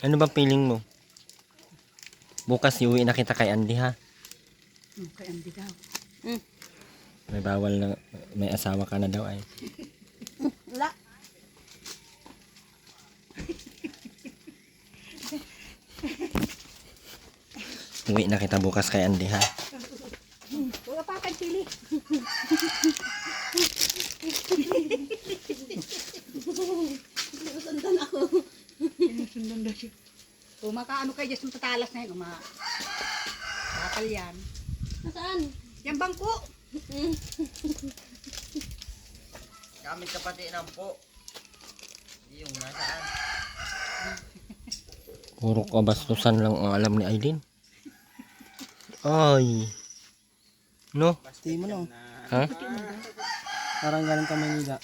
Ano ba feeling mo? Bukas iuwi na kita kay Andy, ha? Kay Andy daw. May bawal na, may asawa ka na daw ay. Wala. Uwi na kita bukas kay Andy, ha? Huwag pa kang Shelly. Sundan ako. Sundan daw siya. Kung makaano kayo dyan sa patalas na yun, bakal yan. Nasaan? Yan bangko. Gamit ka pati ng po. Yung nasaan. Puro kabastusan lang ang alam ni Aileen. Ay. No? Pati mo no. Ha? Parang galing ka Manila.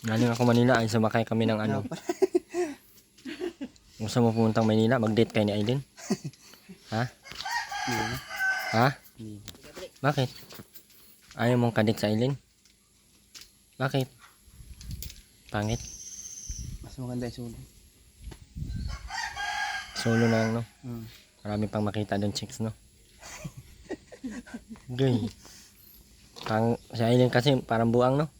Galing ako Manila ay sumakay kami ng ano. Gusto mo pumuntang Manila? Mag-date kayo ni Aileen? Ha? Ha? Bakit? Ayaw mong kadate sa Aileen? Bakit? Pangit? Mas maganda yung sulo. Solo na lang, no? Hmm. Marami pang makita doon chicks, no? Gay. Si Aileen kasi parang buang, no?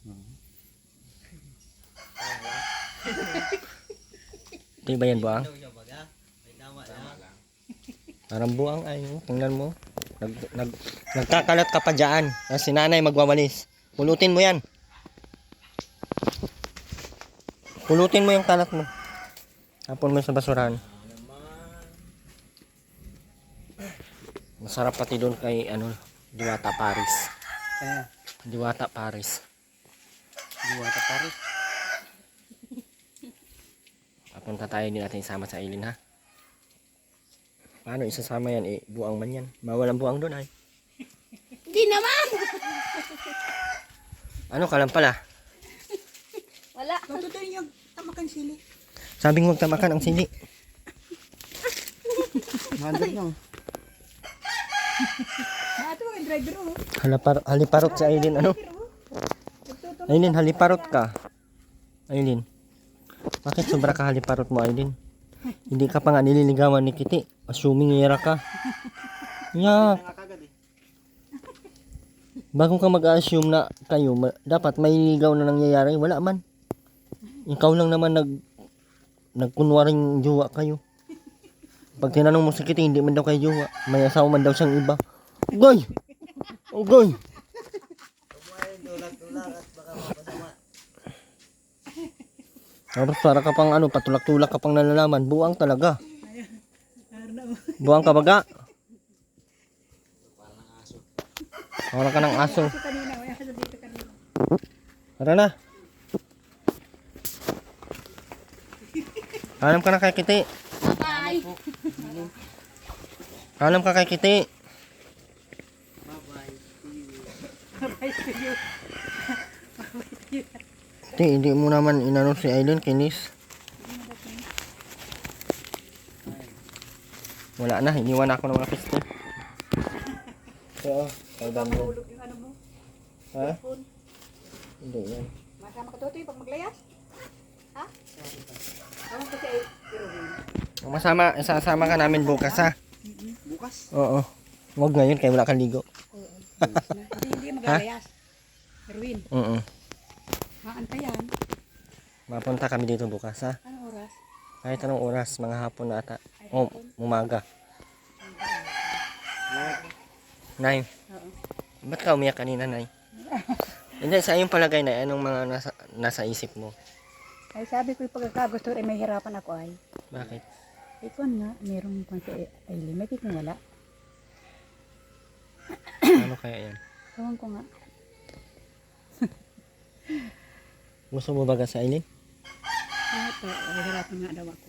Di ba yan buang? Parang buang ay, oh. Tingnan mo. Nagkakalat ka pa dyan. Si nanay magwawalis. Pulutin mo yan. Pulutin mo yung kalat mo. Tapon mo sa basurahan. Masarap pati doon kay ano, Diwata Paris. Kaya, Diwata Paris. Diwata Paris. Papunta tayo din natin isama sa Aileen, ha? Paano isasama yan? Eh, buang man yan. Mawalang buang doon ay. Hindi naman. Ano ka lang pala? Wala. Totoo yung tama kang Shelly. Sabing huwag tamakan ang sili. Mandar lang. Ito ang driver oh. Haliparot sa Aileen, ano? Aileen, haliparot ka. Aileen. Bakit sobra ka haliparot mo, Aileen? Hindi ka pa nga nililigawan ni Kitty. Assuming ira ka. Yak. Bago ka mag-assume na kayo, dapat may ligaw na nangyayari. Wala man. Ikaw lang naman nagkunwaring jowa kayo. Pag tinanong mo si Kitty, hindi man daw kayo jowa. May asawa man daw siyang iba. Ugoy! Ugoy! Tapos para ka pang ano, patulak-tulak ka pang nalalaman. Buang talaga. Buang ka baga. Para ka ng aso. Kanina, may aso dito kanina. Tara na. Alam ka na kay Kitty. Bye. Alam ka kay Kitty. Hindi mo naman inano si Aileen, kinis. Wala na, iniwan ako ng mga piste. Oo, kay Dando. Hulog yung ano mo. Ha? Hindi yan. Masama ka Totoy pag maglayas. Ha? Tawag ko si Irwin. Isasama ka namin bukas, ha? Bukas? Oo. Huwag ngayon kaya wala kang ligo. Hindi maglayas. Irwin, Oo. maantayan. Mapunta kami dito bukas, ha? Anong oras? Kahit anong oras, mga hapon na ata. O, umaga. 9. Ba't ka umiyak kanina, Nay? Hindi, sa iyong palagay na, anong mga nasa isip mo? Ay sabi ko yung pagkakagusto ay may hirapan ako ay. Bakit? Ikaw nga, merong kung si Aileen, may kikong wala. Ano kaya yan? Ewan ko nga. Gusto mo baga sa Eileen? Ito, hirapan nga daw ako.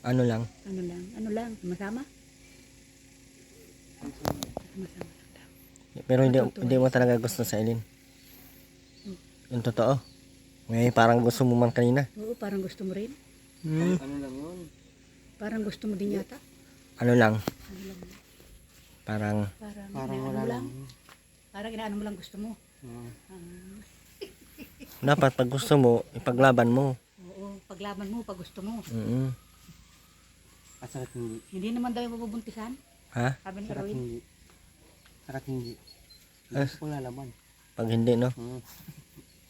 Ano lang? Ano lang, masama? Masama. Pero hindi mo talaga gusto sa Eileen? Yung totoo? May parang gusto mo man kanina. Oo, parang gusto mo rin. Ano lang yun? Parang gusto mo din yata. Ano lang? Ano lang. Parang Parang inaano wala mo lang. Parang inaano mo lang gusto mo. dapat pag gusto mo, ipaglaban mo. Oo, paglaban mo, pag gusto mo. At sakat hindi. Hindi naman daw yung mabubuntisan. Ha? Sabi ni Sakat Erwin. hindi. Sakat hindi. Ah. Gusto ko lalaban. Pag hindi, no?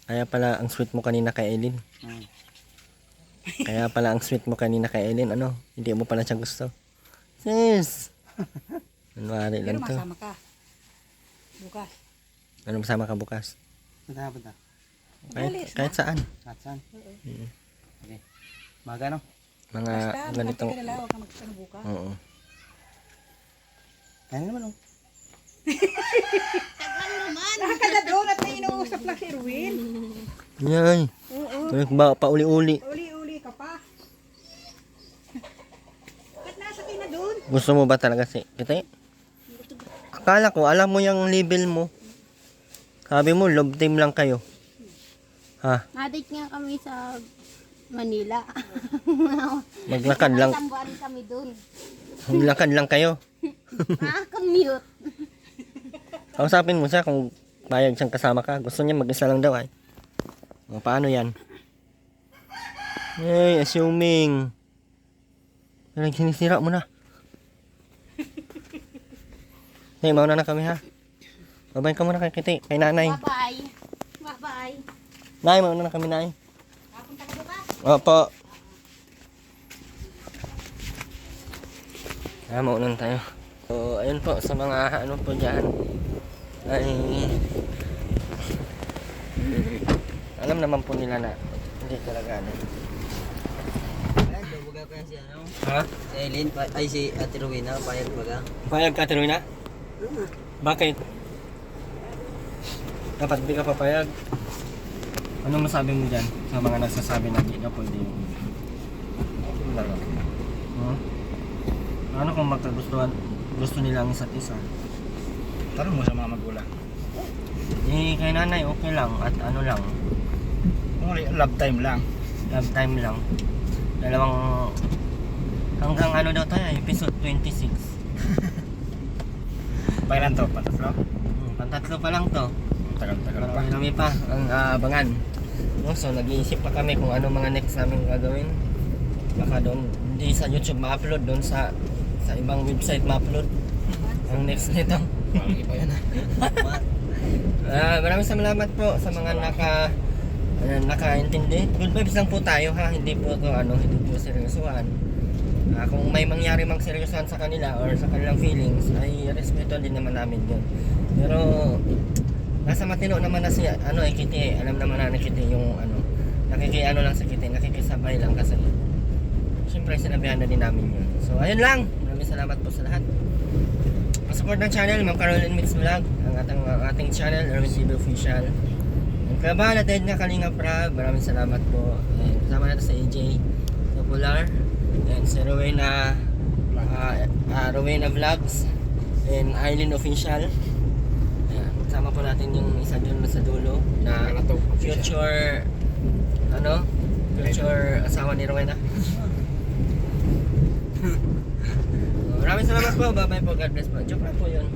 Kaya pala ang sweet mo kanina kay Eileen. Kaya pala ang sweet mo kanina kay Eileen, ano? Hindi mo pala siya gusto. Sis! Manwari Pero lang to. masama ka. Bukas. Ano masama ka bukas? Punta. Kahit saan. At saan? Okay. Maga no? Mga Basta, ganitong... magkati ka nila, huwag ka magkano bukas. Oo. Kaya naman oh. Nakakala doon at may inuusap lang si Erwin. Yay! Ba, pauli-uli. Uli-uli ka pa. Ba't nasa kayo na doon? Gusto mo ba talaga si Kite? Akala ko, alam mo yung level mo. Sabi mo, love team lang kayo. Ha? Na-date nga kami sa Manila. Maglakad lang. Isang buwan kami dun. Maglakad lang kayo. Commute. Kausapin mo siya kung bayag siyang kasama ka. Gusto niya mag-isa lang daw ay. O, paano yan? Hey, assuming. Sinisira mo na. Hey, mauna na kami ha. Babay ka muna kay Kite, kay nanay. Bye-bye. Bye-bye. Nay, mauna na kami nay. Papunta ka bukas. Opo. Mauna na tayo. So, ayun po sa mga ano po dyan. Ay alam naman po nila na hindi talaga ano. Ay, baga ko yan si ano? Ha? Si Eileen, ay si Ate Rowena, payag baga. Payag ka, Terwina? Bakit? Dapat di ka papayag. Anong masabi mo dyan sa mga nagsasabi na di ka pwede yung Ano kung magkagustuhan, gusto nila ang isa't isa? Tanong mo sa mga magulang. Eh, kay nanay okay lang at ano lang, Kung love time lang. love time lang. Dalawang, hanggang ano daw tayo, episode 26. Pailan to? Patatlo? Pantatlo pa lang to. Tagal-tagal pa. Marami pa ang aabangan. No, so nag-iisip pa kami kung ano mga next namin gagawin. Baka doon, hindi sa YouTube ma-upload, doon sa ibang website ma-upload. Ang next nito. Walang iba yan ha. Maraming salamat po sa mga nakaintindi. Good vibes lang po tayo ha, hindi po to hindi po seryosohan. Kung may mangyari mang seryosohan sa kanila or sa kanilang feelings, ay respeto din naman namin yun. Pero nasa matino naman na si Kite, alam naman na ni Kite yung nakikiano lang sa Kite, nakikisabay lang kasi siyempre sinabihan na din namin yun. So ayun lang, maraming salamat po sa lahat. Support ng channel, Ma'am Caroline Mix Vlog, ang ating channel, Erwin TV Official. Ang kabalatid na Kalinga Prab, maraming salamat po. And kasama natin sa AJ Popular, and si Rowena Vlogs, and Eileen Official. Ayan, kasama po natin yung isa dun sa dulo na future asawa ni Rowena. Maraming salamat po. Bye-bye po. God bless po. Joke lang po yun.